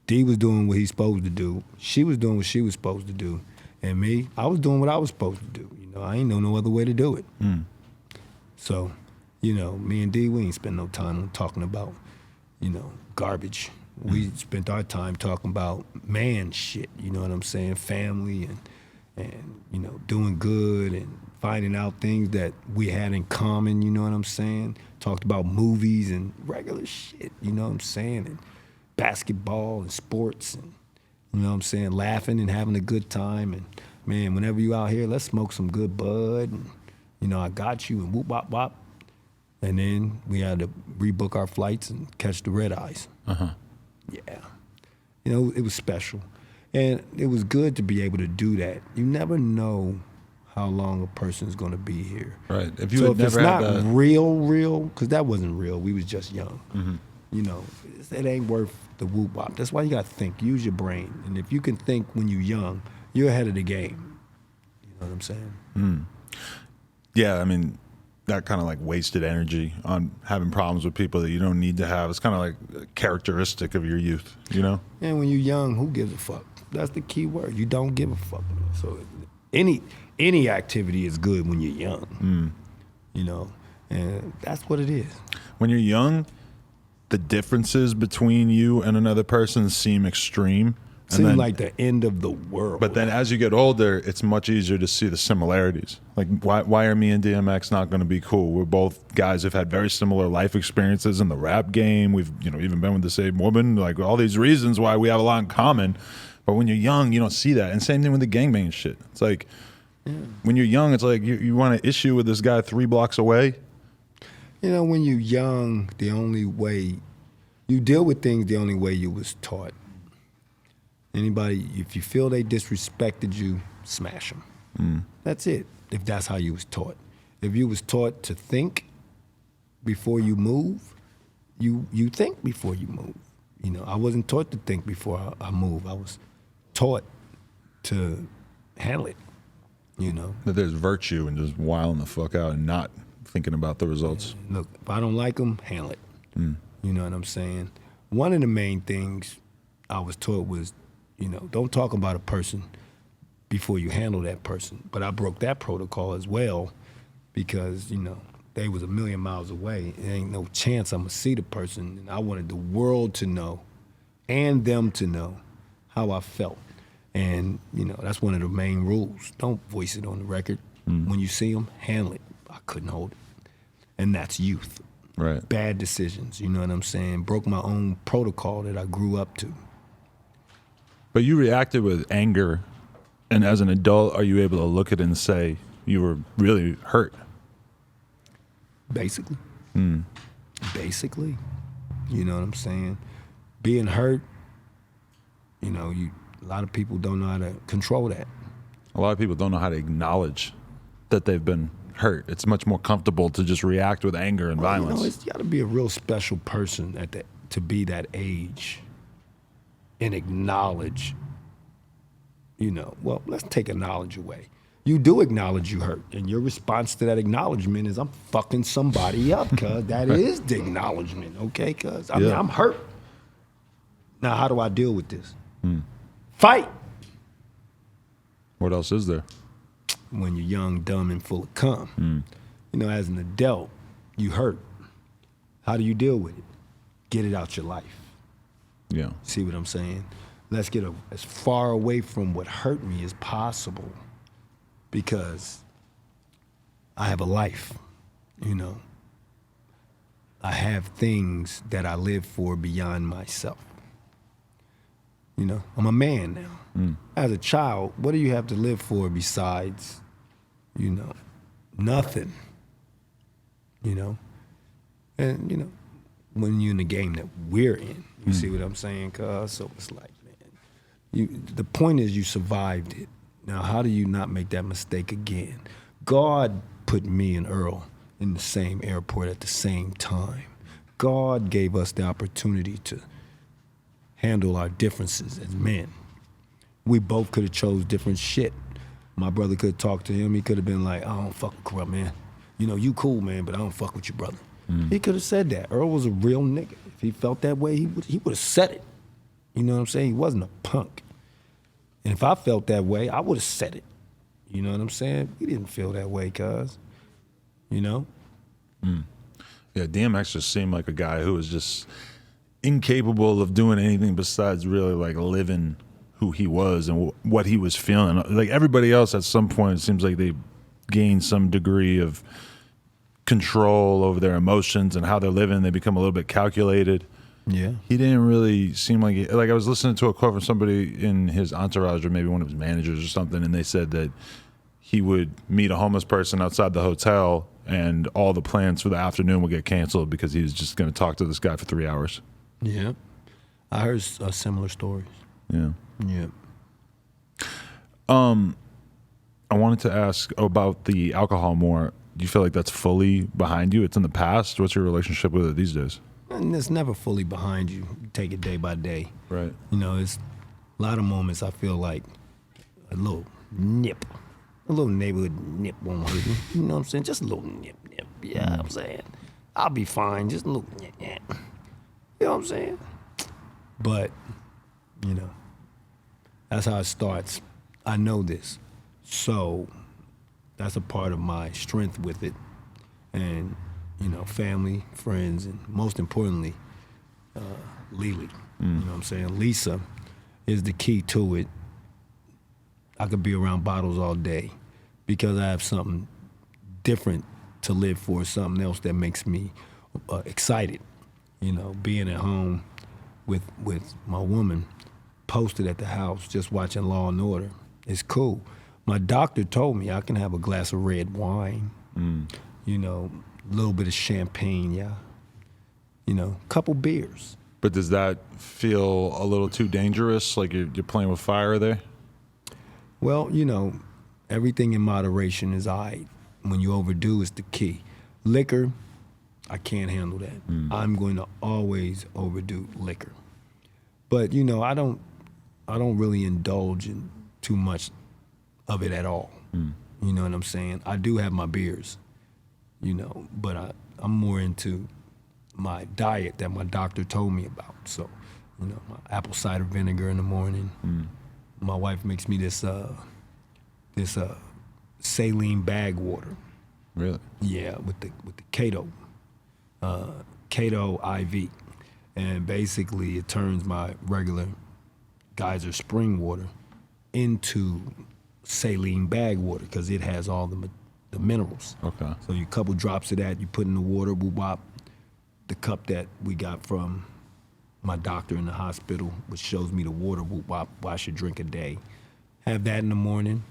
D was doing what he's supposed to do. She was doing what she was supposed to do. And me, I was doing what I was supposed to do. I ain't know no other way to do it. So, me and D, we ain't spend no time on talking about, garbage. We spent our time talking about man shit, you know what I'm saying? Family and doing good and finding out things that we had in common, you know what I'm saying? Talked about movies and regular shit, you know what I'm saying? And basketball and sports and, you know what I'm saying? Laughing and having a good time and man, whenever you out here, let's smoke some good bud. And, you know, I got you and whoop, wop, wop. And then we had to rebook our flights and catch the red eyes. Yeah. You know, it was special. And it was good to be able to do that. You never know how long a person's going to be here. Right. If you so had if never it's had not that, real, because that wasn't real. We was just young. You know, it ain't worth the whoop wop. That's why you got to think. Use your brain. And if you can think when you're young, you're ahead of the game. You know what I'm saying? yeah, I mean, that kind of like wasted energy on having problems with people that you don't need to have. It's kind of like a characteristic of your youth, you know? And when you're young, who gives a fuck? That's the key word. You don't give a fuck. So any activity is good when you're young. You know, and that's what it is. When you're young, the differences between you and another person seem extreme. Seems like the end of the world. But then as you get older, it's much easier to see the similarities. Like, why are me and DMX not going to be cool? We're both guys who've had very similar life experiences in the rap game. We've, you know, even been with the same woman. Like, all these reasons why we have a lot in common. But when you're young, you don't see that. And same thing with the gangbanging shit. It's like, when you're young, it's like you want to issue with this guy 3 blocks away. You know, when you're young, the only way you deal with things, the only way you was taught. Anybody, if you feel they disrespected you, smash them. That's it, if that's how you was taught. If you was taught to think before you move, you think before you move. You know, I wasn't taught to think before I move. I was taught to handle it, you know. That there's virtue in just wilding the fuck out and not thinking about the results. Look, if I don't like them, handle it. You know what I'm saying? One of the main things I was taught was, you know, don't talk about a person before you handle that person. But I broke that protocol as well because, you know, they was a million miles away. There ain't no chance I'm gonna see the person. And I wanted the world to know and them to know how I felt. And, you know, that's one of the main rules. Don't voice it on the record. When you see them, handle it. I couldn't hold it. And that's youth. Right. Bad decisions, you know what I'm saying? Broke my own protocol that I grew up to. But you reacted with anger, and as an adult, are you able to look at it and say you were really hurt? Basically. Basically. You know what I'm saying? Being hurt, you know, a lot of people don't know how to control that. A lot of people don't know how to acknowledge that they've been hurt. It's much more comfortable to just react with anger and violence. You know, you got to be a real special person to be that age and acknowledge, you know, well, let's take knowledge away. You do acknowledge you hurt, and your response to that acknowledgement is I'm fucking somebody up, cuz that is the acknowledgement, okay? Cuz I mean, I'm hurt. Now, how do I deal with this? Fight. What else is there? When you're young, dumb, and full of cum. You know, as an adult, you hurt. How do you deal with it? Get it out your life. Yeah. See what I'm saying? Let's get as far away from what hurt me as possible because I have a life, you know. I have things that I live for beyond myself. You know, I'm a man now. As a child, what do you have to live for besides, you know, nothing, you know? And, you know, when you're in the game that we're in, you see what I'm saying, cuz? So it's like, man, the point is you survived it. Now, how do you not make that mistake again? God put me and Earl in the same airport at the same time. God gave us the opportunity to handle our differences as men. We both could have chose different shit. My brother could have talked to him. He could have been like, I don't fuck with Kurupt, man. You know, you cool, man, but I don't fuck with your brother. He could have said that. Earl was a real nigga. If he felt that way, he would have said it. You know what I'm saying? He wasn't a punk. And if I felt that way, I would have said it. You know what I'm saying? He didn't feel that way, cuz. You know? Yeah, DMX just seemed like a guy who was just incapable of doing anything besides really like living who he was and what he was feeling. Like everybody else at some point, it seems like they gain some degree of control over their emotions and how they're living. They become a little bit calculated. Yeah. he didn't really seem like I was listening to a quote from somebody in his entourage or maybe one of his managers or something, and they said that he would meet a homeless person outside the hotel and all the plans for the afternoon would get canceled because he was just going to talk to this guy for 3 hours. Yeah. I heard similar stories. Yeah. Yeah. I wanted to ask about the alcohol more. Do you feel like that's fully behind you? It's in the past? What's your relationship with it these days? And it's never fully behind you. You take it day by day. Right. You know, it's a lot of moments I feel like a little nip. A little neighborhood nip won't hurt me. You know what I'm saying? Just a little nip. Yeah, I'm saying. I'll be fine. Just a little nip. You know what I'm saying? But, you know, that's how it starts. I know this. So that's a part of my strength with it. And, you know, family, friends, and most importantly, Lily. You know what I'm saying? Lisa is the key to it. I could be around bottles all day because I have something different to live for, something else that makes me excited. You know, being at home with my woman, posted at the house, just watching Law and Order. It's cool. My doctor told me I can have a glass of red wine, you know, a little bit of champagne, you know, couple beers. But does that feel a little too dangerous? Like you're playing with fire there? Well, you know, everything in moderation is all right. When you overdo is the key. Liquor, I can't handle that. I'm going to always overdo liquor. But, you know, I don't really indulge in too much of it at all. You know what I'm saying? I do have my beers, you know, but I'm more into my diet that my doctor told me about. So, you know, my apple cider vinegar in the morning. My wife makes me this saline bag water. Really? Yeah, with the Cato IV, and basically it turns my regular geyser spring water into saline bag water because it has all the minerals. Okay. So you couple drops of that, you put in the water, whoop wop. The cup that we got from my doctor in the hospital, which shows me the water, whoop wop, what I should drink a day. Have that in the morning.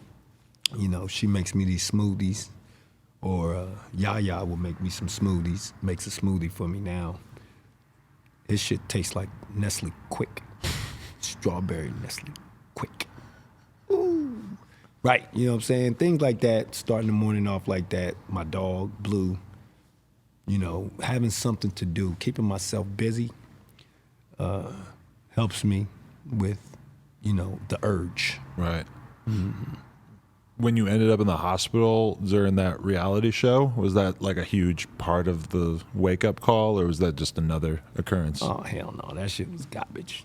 You know, she makes me these smoothies, or Yaya will make me some smoothies, makes a smoothie for me now. This shit tastes like Nestle Quick. Strawberry Nestle Quick. Ooh. Right, you know what I'm saying? Things like that, starting the morning off like that. My dog, Blue, you know, having something to do, keeping myself busy helps me with, you know, the urge. Right. When you ended up in the hospital during that reality show, was that like a huge part of the wake-up call, or was that just another occurrence? Oh, hell no, that shit was garbage.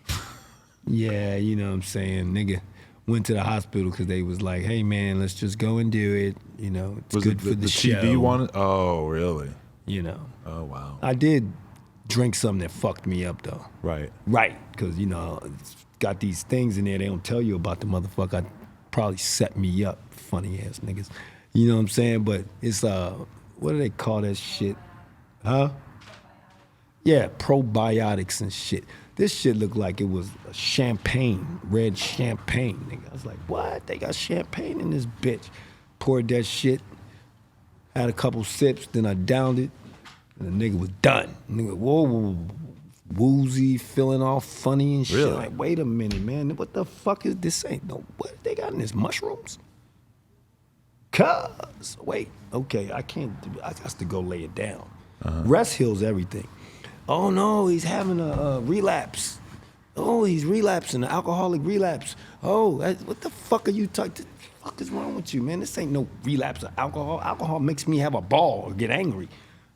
Yeah, you know what I'm saying? Nigga went to the hospital because they was like, hey, man, let's just go and do it. You know, it's was good it for the show. TV one? Oh, really? You know. Oh, wow. I did drink something that fucked me up, though. Right. Right, because, you know, it's got these things in there they don't tell you about the motherfucker. Probably set me up, funny ass niggas. You know what I'm saying? But it's what do they call that shit? Huh? Yeah, probiotics and shit. This shit looked like it was champagne, red champagne, nigga. I was like, what? They got champagne in this bitch. Poured that shit, had a couple sips, then I downed it, and the nigga was done. Nigga, whoa, woozy, feeling all funny and shit. Really? Like, wait a minute, man. What the fuck is this? Ain't no, what they got in this? Mushrooms? Cuz, wait, okay, I got to go lay it down. Rest heals everything. Oh no, he's having a relapse. Oh, he's relapsing, an alcoholic relapse. Oh, what the fuck are you talking? What the fuck is wrong with you, man? This ain't no relapse of alcohol. Alcohol makes me have a ball or get angry.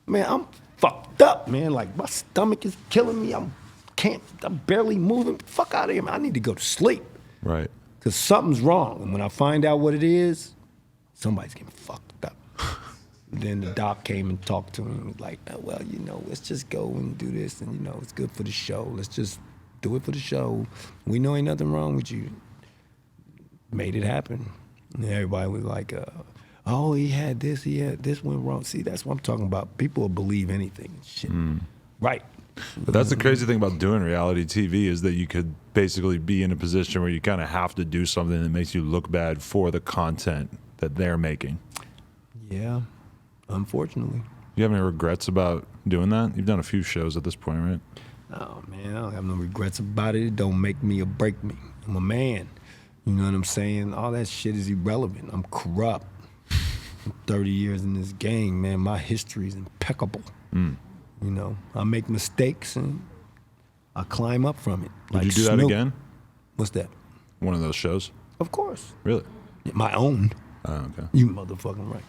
Man, I'm fucked up, man. Like, my stomach is killing me. I'm barely moving. Fuck out of here, man. I need to go to sleep. Right. Because something's wrong. And when I find out what it is, somebody's getting fucked up. Then the doc came and talked to him. Like, oh, well, you know, let's just go and do this. And, you know, it's good for the show. Let's just do it for the show. We know ain't nothing wrong with you. Made it happen. And everybody was like, oh, he had this went wrong. See, that's what I'm talking about. People will believe anything and shit. Right. But that's the crazy thing about doing reality TV is that you could basically be in a position where you kind of have to do something that makes you look bad for the content that they're making. Yeah, unfortunately. You have any regrets about doing that? You've done a few shows at this point, right? Oh, man, I don't have no regrets about it. It don't make me or break me. I'm a man. You know what I'm saying? All that shit is irrelevant. I'm Kurupt. I'm 30 years in this game, man. My history is impeccable. You know, I make mistakes and I climb up from it. Would you do that Snoop. again? What's that? One of those shows? Of course. Really? My own. Oh, okay. You motherfucking right.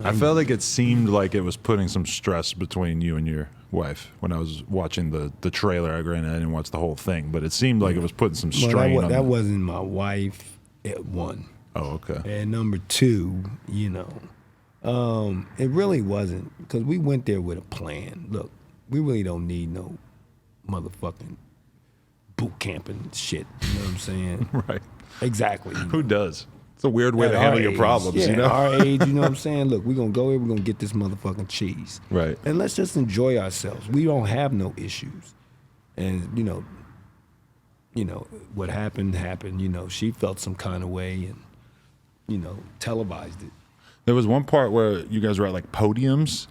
I felt like it seemed like it was putting some stress between you and your wife when I was watching the trailer. Granted, I didn't watch the whole thing, but it seemed like it was putting some strain on that wasn't my wife at one. Oh, okay. And number two, you know, it really wasn't, because we went there with a plan. Look, we really don't need no motherfucking boot camping shit. You know what I'm saying? Right. Exactly. Who does? It's a weird way At to our handle your age, problems, yeah, you know? At our age, you know what I'm saying? Look, we're going to go here, we're going to get this motherfucking cheese. Right. And let's just enjoy ourselves. We don't have no issues. And, you know, what happened, you know, she felt some kind of way and, you know, televised it. There was one part where you guys were at like podiums,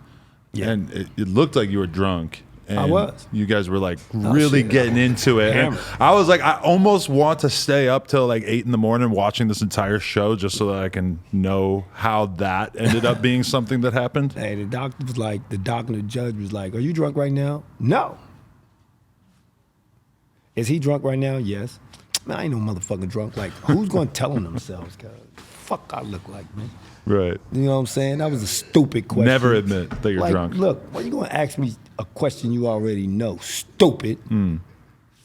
and it looked like you were drunk. And I was. You guys were like really shit. getting into it. And I was like, I almost want to stay up till like 8 in the morning watching this entire show just so that I can know how that ended up being something that happened. Hey, the doctor and the judge was like, "Are you drunk right now?" No. Is he drunk right now? Yes. Man, I ain't no motherfucking drunk. Like, who's going to tell them themselves, cuz? Fuck I look like, man. Right. You know what I'm saying? That was a stupid question. Never admit that you're like, drunk. Look, why you going to ask me a question you already know? Stupid.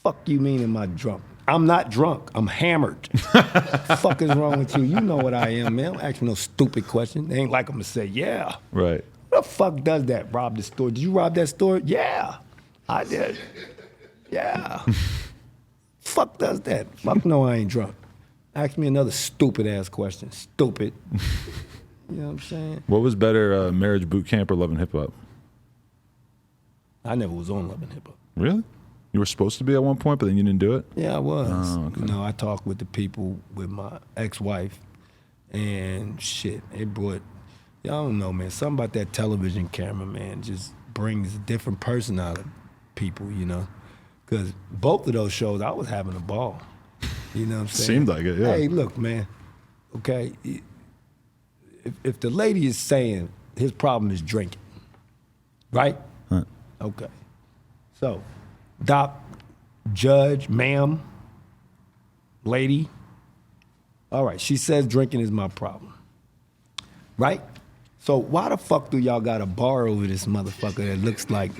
Fuck you mean am I drunk? I'm not drunk. I'm hammered. Fuck is wrong with you? You know what I am, man. Don't ask me no stupid question. They ain't like I'm going to say, yeah. Right. Who the fuck does that? Rob the store? Did you rob that store? Yeah, I did. Yeah. Fuck does that? Fuck no, I ain't drunk. Ask me another stupid ass question. Stupid. You know what I'm saying? What was better, Marriage Boot Camp or Love and Hip Hop? I never was on Love and Hip Hop. Really? You were supposed to be at one point, but then you didn't do it? Yeah, I was. Oh, okay. You know, I talked with the people with my ex-wife, and shit, it brought, y'all don't know, man, something about that television camera, man, just brings a different person out of people, you know? Because both of those shows, I was having a ball. You know what I'm saying? Seemed like it, yeah. Hey, look, man, okay, if the lady is saying his problem is drinking, right? Huh. Okay. So, doc, judge, ma'am, lady, all right, she says drinking is my problem, right? So why the fuck do y'all got a bar over this motherfucker that looks like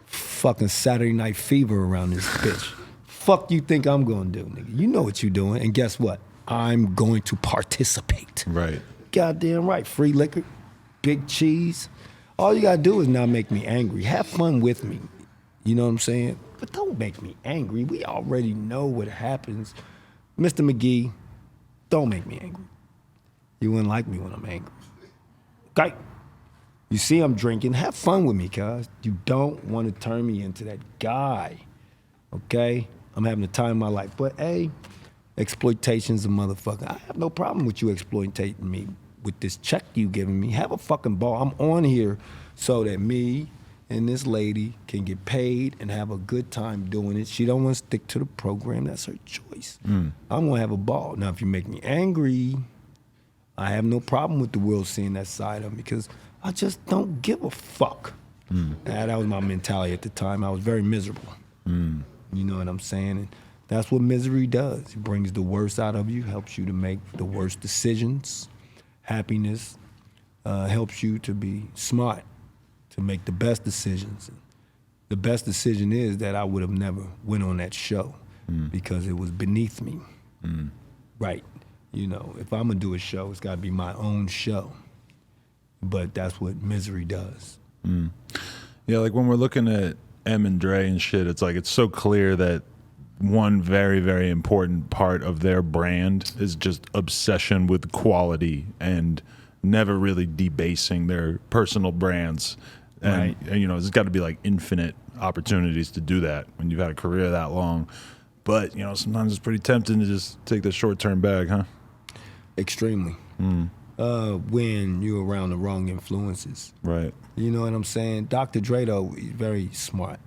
fucking Saturday Night Fever around this bitch? Fuck you think I'm gonna do, nigga? You know what you doing, and guess what? I'm going to participate. Right. Goddamn right. Free liquor, big cheese. All you gotta do is not make me angry. Have fun with me. You know what I'm saying? But don't make me angry. We already know what happens. Mr. McGee, don't make me angry. You wouldn't like me when I'm angry. Okay? You see I'm drinking, have fun with me, cuz. You don't want to turn me into that guy. Okay? I'm having the time of my life. But hey, exploitation's a motherfucker. I have no problem with you exploiting me with this check you giving me. Have a fucking ball. I'm on here so that me and this lady can get paid and have a good time doing it. She don't want to stick to the program. That's her choice. I'm gonna have a ball. Now, if you make me angry, I have no problem with the world seeing that side of me because I just don't give a fuck. That was my mentality at the time. I was very miserable. You know what I'm saying? And that's what misery does. It brings the worst out of you, helps you to make the worst decisions. Happiness helps you to be smart, to make the best decisions. The best decision is that I would have never went on that show because it was beneath me. Right. You know, if I'm gonna do a show, it's gotta be my own show. But that's what misery does. Yeah, like when we're looking at M and Dre and shit, it's like it's so clear that one very, very important part of their brand is just obsession with quality and never really debasing their personal brands. And you know, there's got to be like infinite opportunities to do that when you've had a career that long. But you know, sometimes it's pretty tempting to just take the short-term bag, huh? Extremely. When you're around the wrong influences. Right. You know what I'm saying? Dr. Dre, though, he's very smart.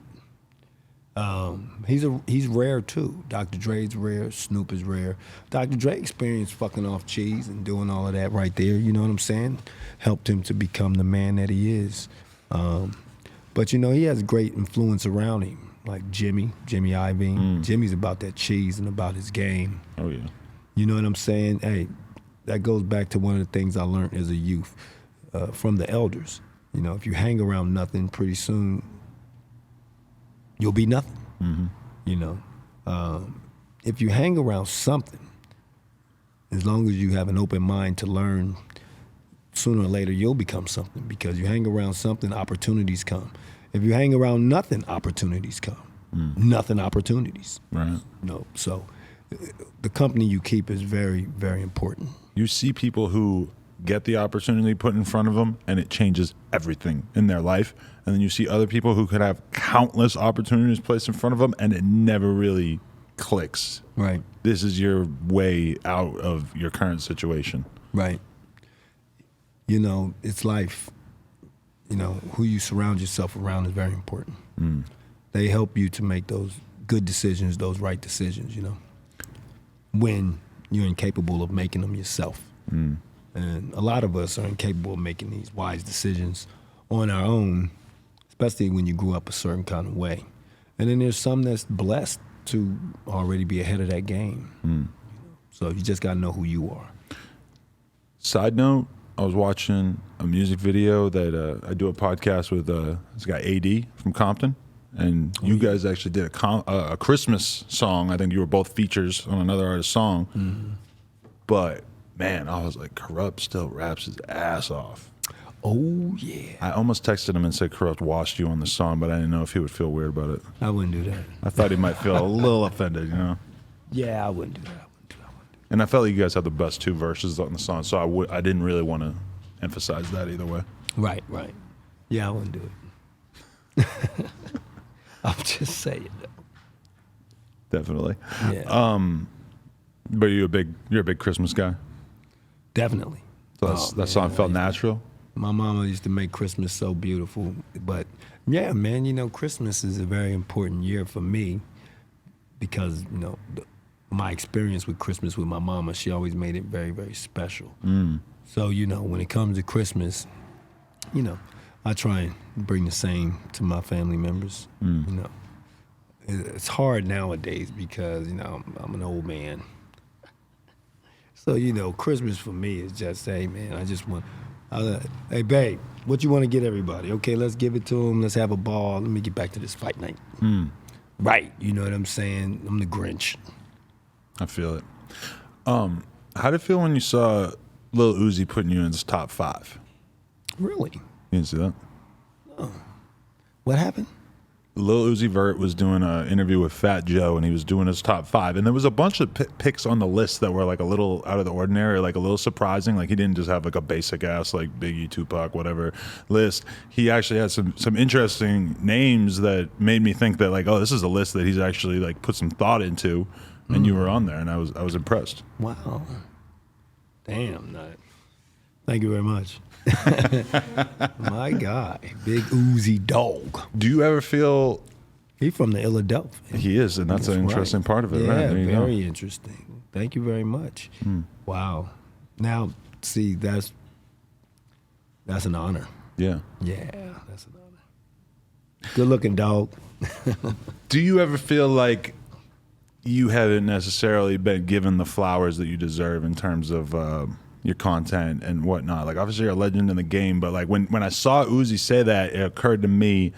He's rare too. Dr. Dre's rare. Snoop is rare. Dr. Dre experienced fucking off cheese and doing all of that right there. You know what I'm saying? Helped him to become the man that he is. But you know, he has great influence around him, like Jimmy Iovine. Jimmy's about that cheese and about his game. Oh yeah. You know what I'm saying? Hey, that goes back to one of the things I learned as a youth from the elders. You know, if you hang around nothing, pretty soon you'll be nothing. You know, if you hang around something, as long as you have an open mind to learn, sooner or later you'll become something, because you hang around something, opportunities come. If you hang around nothing, opportunities come. Nothing opportunities. Right. You know, so the company you keep is very, very important. You see people who get the opportunity put in front of them and it changes everything in their life. And then you see other people who could have countless opportunities placed in front of them and it never really clicks. Right. This is your way out of your current situation. Right. You know, it's life. You know, who you surround yourself around is very important. They help you to make those good decisions, those right decisions, you know, when you're incapable of making them yourself. And a lot of us are incapable of making these wise decisions on our own, especially when you grew up a certain kind of way. And then there's some that's blessed to already be ahead of that game. So you just got to know who you are. Side note, I was watching a music video that I do a podcast with this guy AD from Compton, and you guys actually did a Christmas song. I think you were both features on another artist's song. But man, I was like, Kurupt still raps his ass off. Oh yeah. I almost texted him and said Kurupt washed you on the song, but I didn't know if he would feel weird about it. I wouldn't do that. I thought he might feel a little offended, you know. Yeah, I wouldn't do that. And I felt like you guys had the best two verses on the song, so I didn't really want to emphasize that either way. Right. Yeah, I wouldn't do it. I'm just saying though. Definitely. Yeah. But you're a big Christmas guy. Definitely. So that song felt natural. My mama used to make Christmas so beautiful. But yeah, man, you know, Christmas is a very important year for me because, you know, my experience with Christmas with my mama, she always made it very, very special. So, you know, when it comes to Christmas, you know, I try and bring the same to my family members. You know, it's hard nowadays because, you know, I'm an old man. So, you know, Christmas for me is just, hey, man, I just want, hey, babe, what you want to get everybody? Okay, let's give it to them. Let's have a ball. Let me get back to this fight night. Right. You know what I'm saying? I'm the Grinch. I feel it. How did it feel when you saw Lil Uzi putting you in his top 5? Really? You didn't see that? Oh. What happened? Lil Uzi Vert was doing an interview with Fat Joe, and he was doing his top 5. And there was a bunch of picks on the list that were like a little out of the ordinary, like a little surprising. Like he didn't just have like a basic ass like Biggie, Tupac, whatever list. He actually had some interesting names that made me think that like, oh, this is a list that he's actually like put some thought into. And you were on there, and I was impressed. Wow. Damn, nut. Thank you very much. My guy, Big Uzi Dog. Do you ever feel... He's from the Philadelphia. He is, and that's an interesting right. part of it. Yeah, right? very interesting. Thank you very much. Wow. Now, see, that's an honor. Yeah. Yeah, that's an honor. Good looking dog. Do you ever feel like you haven't necessarily been given the flowers that you deserve in terms of your content and whatnot? Like, obviously, you're a legend in the game, but like when I saw Uzi say that, it occurred to me,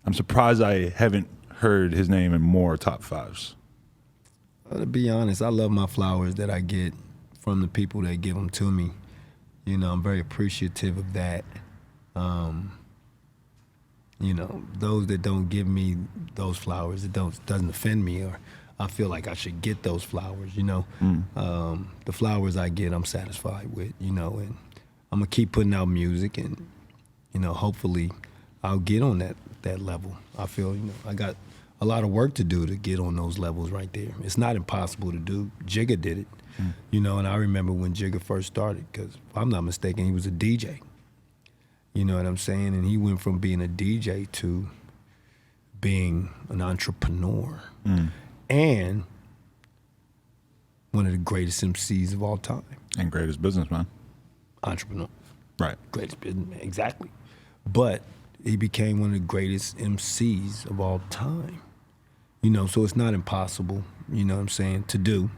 I'm surprised I haven't heard his name in more top 5s. Well, to be honest, I love my flowers that I get from the people that give them to me. You know, I'm very appreciative of that. You know, those that don't give me those flowers, it doesn't offend me, or I feel like I should get those flowers, you know. The flowers I get, I'm satisfied with, you know, and I'm gonna keep putting out music and, you know, hopefully I'll get on that level. I feel, I got a lot of work to do to get on those levels right there. It's not impossible to do. Jigga did it, and I remember when Jigga first started, because if I'm not mistaken, he was a DJ. You know what I'm saying? And he went from being a DJ to being an entrepreneur and one of the greatest MCs of all time. And greatest businessman. Entrepreneur. Right. Greatest businessman, exactly. But he became one of the greatest MCs of all time. So it's not impossible, you know what I'm saying, to do,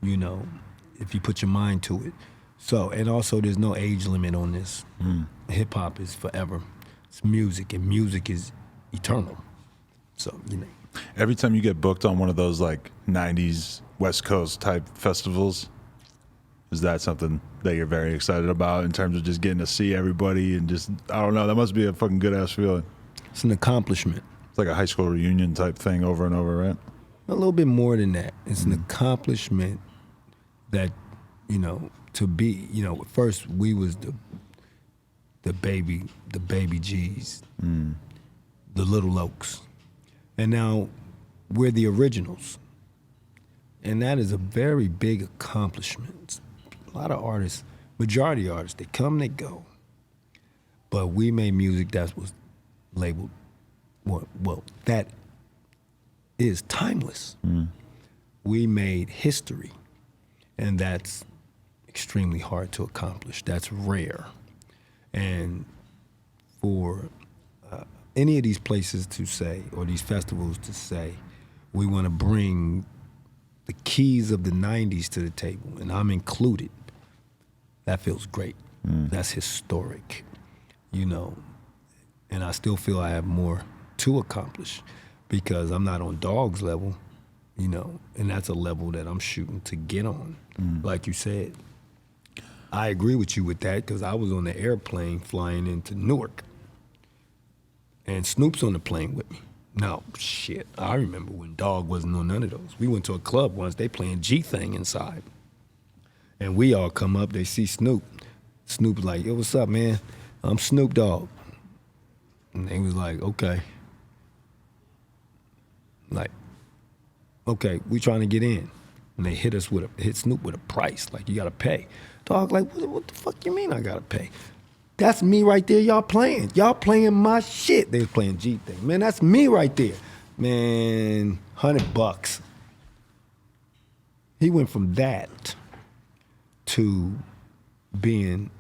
if you put your mind to it. So, and also there's no age limit on this. Hip hop is forever. It's music, and music is eternal. So, Every time you get booked on one of those like 90s West Coast type festivals, is that something that you're very excited about in terms of just getting to see everybody and just, I don't know, that must be a fucking good ass feeling. It's an accomplishment. It's like a high school reunion type thing over and over, right? A little bit more than that. It's an accomplishment that, to be, first we was the baby G's, the Little Oaks. And now we're the originals. And that is a very big accomplishment. A lot of artists, majority artists, they come, they go. But we made music that was labeled, well, that is timeless. We made history, and that's extremely hard to accomplish. That's rare. And for any of these places to say, or these festivals to say, we want to bring the keys of the 90s to the table, and I'm included, that feels great. That's historic, and I still feel I have more to accomplish because I'm not on Dog's level, and that's a level that I'm shooting to get on. Like you said, I agree with you with that because I was on the airplane flying into Newark, and Snoop's on the plane with me. No, shit, I remember when Dog wasn't on none of those. We went to a club once, they playing G-Thing inside. And we all come up, they see Snoop. Snoop was like, yo, what's up, man? I'm Snoop Dogg. And they was like, okay. Like, okay, we trying to get in. And they hit Snoop with a price, like, you gotta pay. Dog, like, what the fuck you mean I gotta pay? That's me right there, y'all playing. Y'all playing my shit. They was playing G-Thing. Man, that's me right there. Man, $100. He went from that to being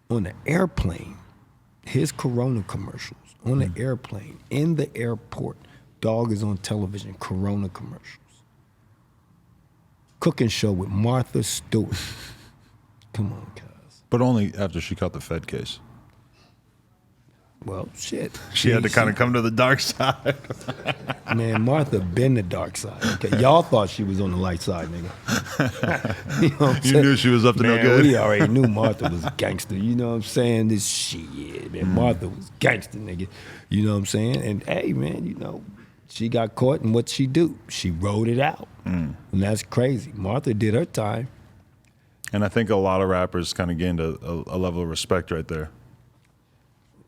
on the airplane, his Corona commercials, on the airplane, in the airport. Dog is on television, Corona commercials. Cooking show with Martha Stewart. Come on, Kass. But only after she caught the Fed case. Well, shit. She had to kind of come to the dark side. Man, Martha been the dark side. Okay, y'all thought she was on the light side, nigga. You know what I'm saying? You knew she was up to no good. We already knew Martha was gangster. You know what I'm saying? This shit, man. Martha was gangster, nigga. You know what I'm saying? And hey, man, she got caught, and what she do? She rode it out, and that's crazy. Martha did her time. And I think a lot of rappers kind of gained a level of respect right there.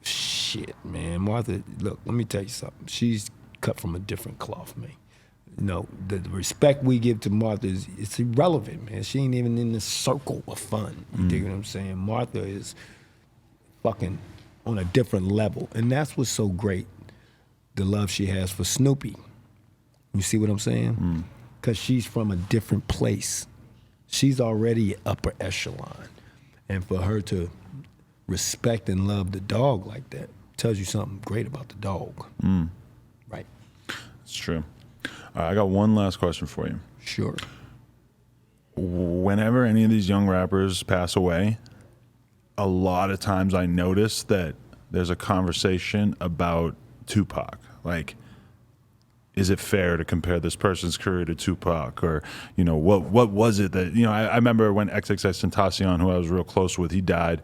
Shit, man. Martha, look, let me tell you something. She's cut from a different cloth, man. The respect we give to Martha it's irrelevant, man. She ain't even in the circle of fun. You dig what I'm saying? Martha is fucking on a different level. And that's what's so great, the love she has for Snoopy. You see what I'm saying? Because she's from a different place. She's already upper echelon. And for her to respect and love the dog like that tells you something great about the dog. Right. It's true. All right, I got one last question for you. Sure. Whenever any of these young rappers pass away, a lot of times I notice that there's a conversation about Tupac. Like, is it fair to compare this person's career to Tupac? Or, what was it that, I remember when XXXTentacion, who I was real close with, he died,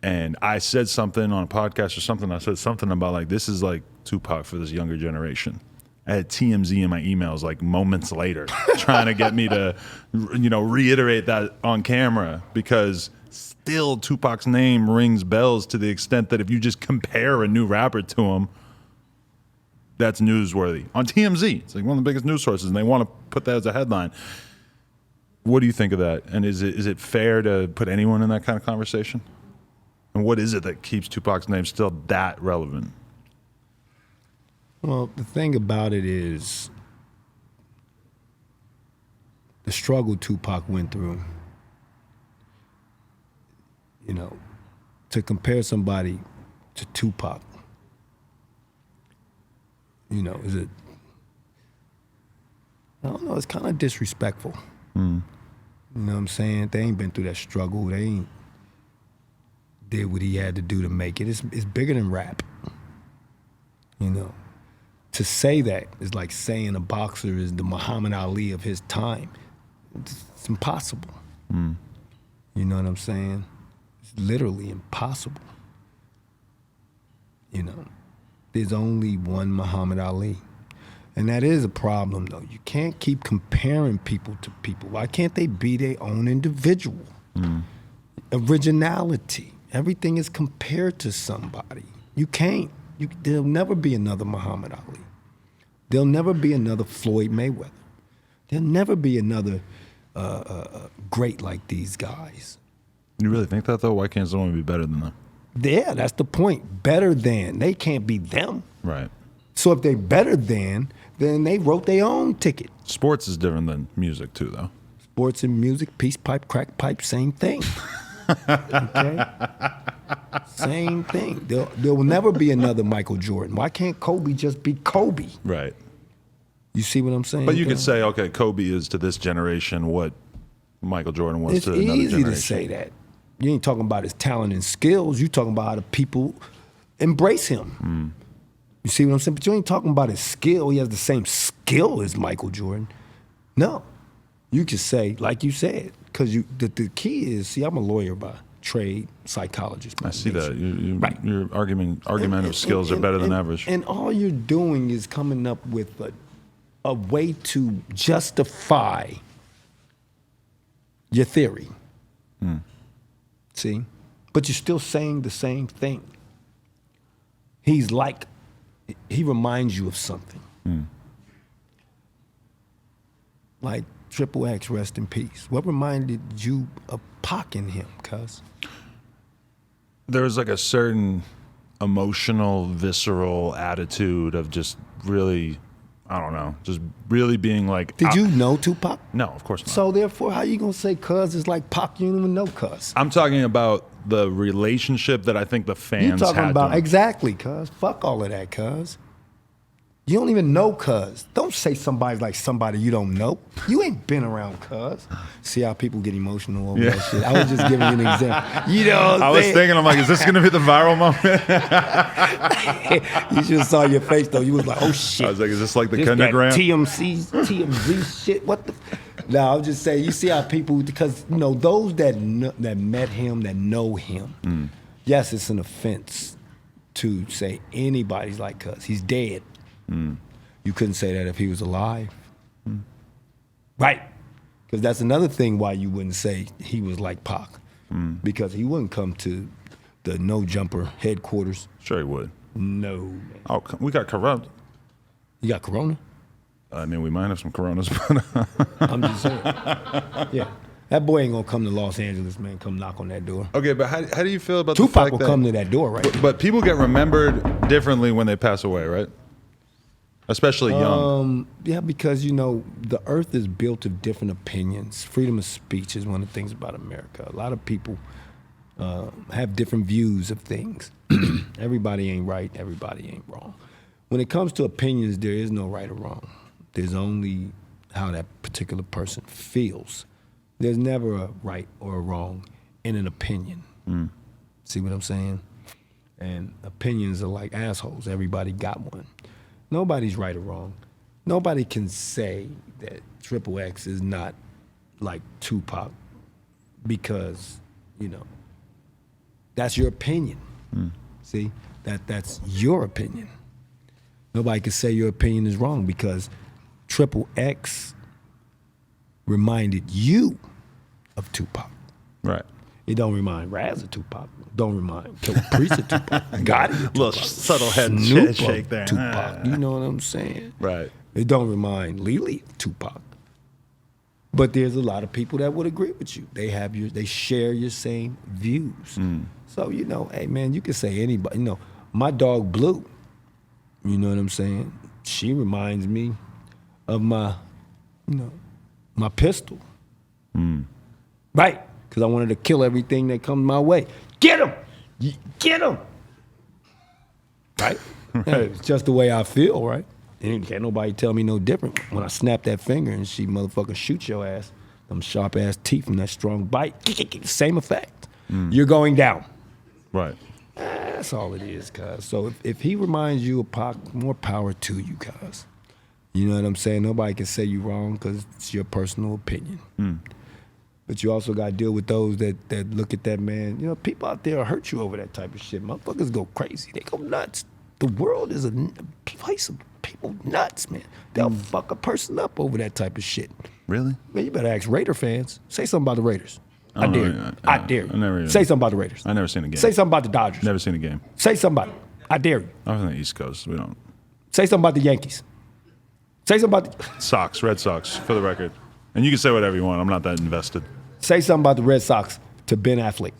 and I said something on a podcast or something. I said something about, like, this is like Tupac for this younger generation. I had TMZ in my emails, like, moments later, trying to get me to, reiterate that on camera, because still Tupac's name rings bells to the extent that if you just compare a new rapper to him, that's newsworthy. On TMZ, it's like one of the biggest news sources, and they want to put that as a headline. What do you think of that? And is it fair to put anyone in that kind of conversation? And what is it that keeps Tupac's name still that relevant? Well, the thing about it is the struggle Tupac went through. You know, to compare somebody to Tupac, you know, I don't know, it's kind of disrespectful. You know what I'm saying? They ain't been through that struggle. They ain't did what he had to do to make it. It's bigger than rap. You know, to say that is like saying a boxer is the Muhammad Ali of his time. It's impossible. You know what I'm saying? It's literally impossible. You know, there's only one Muhammad Ali. And that is a problem, though. You can't keep comparing people to people. Why can't they be their own individual? Originality. Everything is compared to somebody. You can't. There'll never be another Muhammad Ali. There'll never be another Floyd Mayweather. There'll never be another great like these guys. You really think that, though? Why can't someone be better than them? Yeah, that's the point. Better than. They can't be them. Right. So if they're better than, then they wrote their own ticket. Sports is different than music, too, though. Sports and music, peace pipe, crack pipe, same thing. Okay? Same thing. There will never be another Michael Jordan. Why can't Kobe just be Kobe? Right. You see what I'm saying? But you could say, okay, Kobe is to this generation what Michael Jordan was It's to another generation. easy to say that. You ain't talking about his talent and skills. You talking about how the people embrace him. You see what I'm saying? But you ain't talking about his skill. He has the same skill as Michael Jordan. No. You could say, like you said, because the key is, see, I'm a lawyer by trade, psychologist. I see that. Right. Your argumentative skills are better than average. And all you're doing is coming up with a way to justify your theory. See? But you're still saying the same thing. He reminds you of something. Like Triple X, rest in peace. What reminded you of Pac in him, cuz? There's like a certain emotional, visceral attitude of just really, I don't know, just really being like... Did you know Tupac? No, of course not. So therefore, how you gonna say cuz is like Pac? You don't even know cuz. I'm talking about the relationship that I think the fans You talking had about, to him. exactly, cuz. Fuck all of that, cuz. You don't even know cuz. Don't say somebody's like somebody you don't know. You ain't been around cuz. See how people get emotional over that shit? I was just giving you an example. You know what I'm I was saying? thinking, I'm like, is this going to be the viral moment? You should have saw your face though. You was like, oh shit. I was like, is this like the This Kendrick that rant? TMZ shit. What the? No, I was just saying. You see how people, because you know those that met him, that know him. Yes, it's an offense to say anybody's like cuz. He's dead. You couldn't say that if he was alive, right? Because that's another thing why you wouldn't say he was like Pac, because he wouldn't come to the No Jumper headquarters. Sure he would. No, man. Oh, we got Kurupt. You got Corona? I mean, we might have some Coronas, but I'm just saying. Yeah. That boy ain't gonna come to Los Angeles, man. Come knock on that door. okay. But how do you feel about the Tupac fact will that? come to that door, right? But people get remembered differently when they pass away, right? Especially young. Yeah, because you know the earth is built of different opinions. Freedom of speech is one of the things about America. A lot of people have different views of things. Everybody ain't right. Everybody ain't wrong. When it comes to opinions, there is no right or wrong. There's only how that particular person feels. There's never a right or a wrong in an opinion. See what I'm saying? And opinions are like assholes. Everybody got one. Nobody's right or wrong. Nobody can say that Triple X is not like Tupac because, you know, that's your opinion. See? That's your opinion. Nobody can say your opinion is wrong because Triple X reminded you of Tupac. Right. It don't remind Raz of Tupac. Don't remind Killah Priest of Tupac. Got it. Little subtle head Snoop shake of there. Tupac. You know what I'm saying? Right. It don't remind Lily of Tupac. But there's a lot of people that would agree with you. They share your same views. So, you know, hey man, you can say anybody. You know, my dog Blue, you know what I'm saying? She reminds me of my pistol. Right. Because I wanted to kill everything that comes my way. Get him! Get him! Right? It's just the way I feel, right? And can't nobody tell me no different. When I snap that finger and she motherfucker shoot your ass, them sharp ass teeth from that strong bite, same effect. You're going down. Right. That's all it is, cuz. So if he reminds you of Pac, more power to you, cuz. You know what I'm saying? Nobody can say you wrong because it's your personal opinion. But you also got to deal with those that look at that man. You know, people out there will hurt you over that type of shit. Motherfuckers go crazy. They go nuts. The world is a place of people nuts, man. They'll fuck a person up over that type of shit. Really? Man, you better ask Raider fans. Say something about the Raiders. I dare you. I dare you. Never Say something about the Raiders. I never seen a game. Say something about the Dodgers. Never seen a game. Say something about it. I dare you. I'm from the East Coast. We don't. Say something about the Yankees. Say something about the... Sox, Red Sox, for the record. And you can say whatever you want. I'm not that invested. Say something about the Red Sox to Ben Affleck.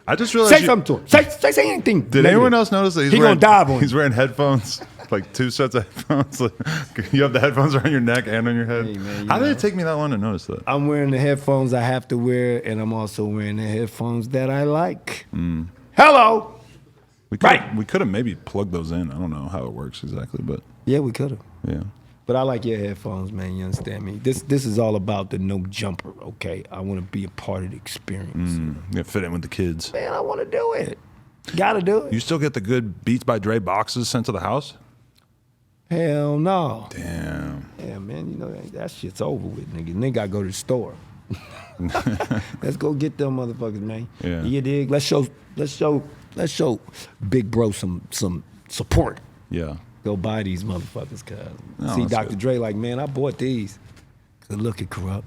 I just realized. Say something to him. Say anything. Did anyone else notice that He gonna dive on he's you. wearing headphones, like 2 sets of headphones? You have the headphones around your neck and on your head. Hey, man, How did it take me that long to notice that? I'm wearing the headphones I have to wear, and I'm also wearing the headphones that I like. Hello. We could have maybe plugged those in. I don't know how it works exactly, but Yeah, we could have. yeah. But I like your headphones, man. You understand me? This is all about the no jumper, okay? I want to be a part of the experience. You fit in with the kids. Man, I want to do it. Gotta do it. You still get the good Beats by Dre boxes sent to the house? Hell no. Damn. Yeah, man, you know, that shit's over with, nigga. Nigga gotta go to the store. Let's go get them motherfuckers, man. Yeah. You dig? Let's show Big Bro some support. Yeah. Go buy these motherfuckers, cuz. Oh, See that's Dr. good. Dre like, man, I bought these. Good look at Kurupt.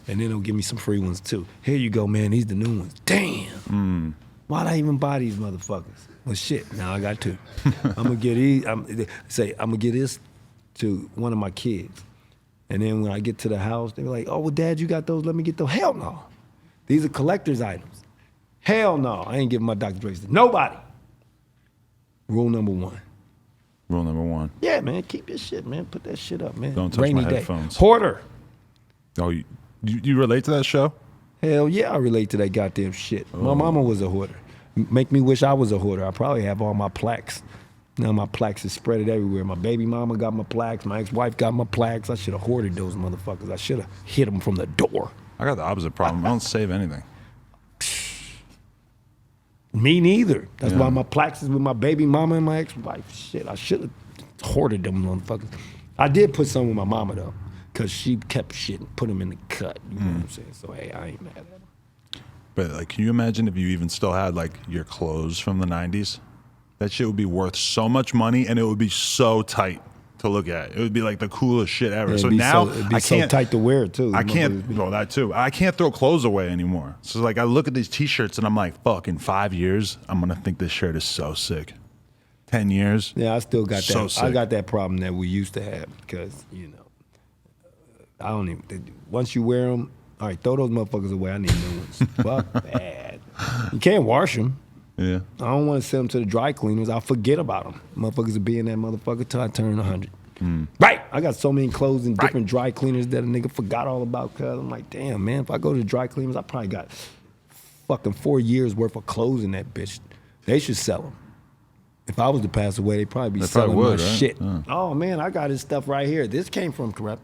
And then he'll give me some free ones too. Here you go, man. These the new ones. Damn. Why'd I even buy these motherfuckers? Well, shit. Now I got two. I'm gonna get these. I'm gonna get this to one of my kids. And then when I get to the house, they be like, oh, well, Dad, you got those? Let me get those. Hell no. These are collector's items. Hell no. I ain't giving my Dr. Dre's to nobody. Rule number 1. Rule number 1. Yeah, man, keep your shit, man. Put that shit up, man. Don't touch Rainy my day. headphones. Hoarder. Oh, you relate to that show? Hell yeah, I relate to that goddamn shit. My mama was a hoarder. Make me wish I was a hoarder. I probably have all my plaques. Now my plaques is spread it everywhere. My baby mama got my plaques. My ex-wife got my plaques. I should have hoarded those motherfuckers. I should have hit them from the door. I got the opposite problem. I don't save anything. Me neither. That's Yeah. why my plaques is with my baby mama and my ex-wife. Shit, I should have hoarded them motherfuckers. I did put some with my mama though, cause she kept shit and put them in the cut. You know what I'm saying? So hey, I ain't mad at her. But like, can you imagine if you even still had like your clothes from the 90s? That shit would be worth so much money, and it would be so tight to look at. It would be like the coolest shit ever. It'd So be now it'd be I so can't. tight to wear too. I can't. Well, that too. I can't throw clothes away anymore. So like, I look at these T-shirts and I'm like, fuck. In 5 years, I'm gonna think this shirt is so sick. 10 years. Yeah, I still got So that. sick. I got that problem that we used to have because you know, I don't even. Once you wear them, all right, throw those motherfuckers away. I need new ones. Fuck that. You can't wash them. Yeah. I don't want to send them to the dry cleaners. I'll forget about them. Motherfuckers will be in that motherfucker till I turn 100. Right. I got so many clothes in different dry cleaners that a nigga forgot all about. Cause I'm like, damn, man, if I go to the dry cleaners, I probably got fucking 4 years worth of clothes in that bitch. They should sell them. If I was to pass away, they'd probably be selling probably my would, right? shit. Yeah. Oh man, I got this stuff right here. This came from Kurupt.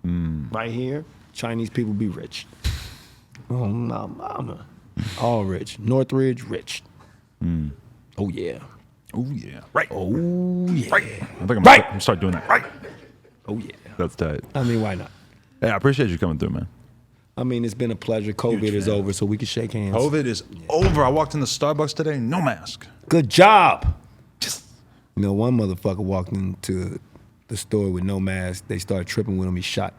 Right here, Chinese people be rich. Oh my mama, all rich. Northridge rich. Oh yeah. Oh yeah. Right. Oh yeah. Right. I think I'm Right. gonna start doing that. Right. Oh yeah. That's tight. I mean, why not? Hey, I appreciate you coming through, man. I mean, it's been a pleasure. COVID is fan. over, so we can shake hands. COVID is over. I walked into Starbucks today, no mask. Good job. Just You know, one motherfucker walked into the store with no mask. They started tripping with him. He shot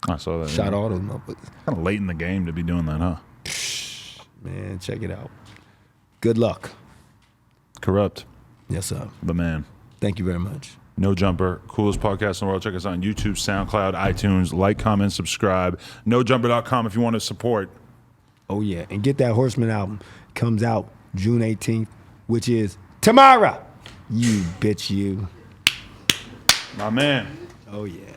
I saw that. all those motherfuckers. Kind of late in the game to be doing that, huh? Man, check it out. Good luck. Kurupt, Yes, sir. the man. Thank you very much. No Jumper, coolest podcast in the world. Check us out on YouTube, SoundCloud, iTunes. Like, comment, subscribe. NoJumper.com if you want to support. Oh, yeah. And get that Horseman album. Comes out June 18th, which is tomorrow. You bitch, you. My man. Oh, yeah.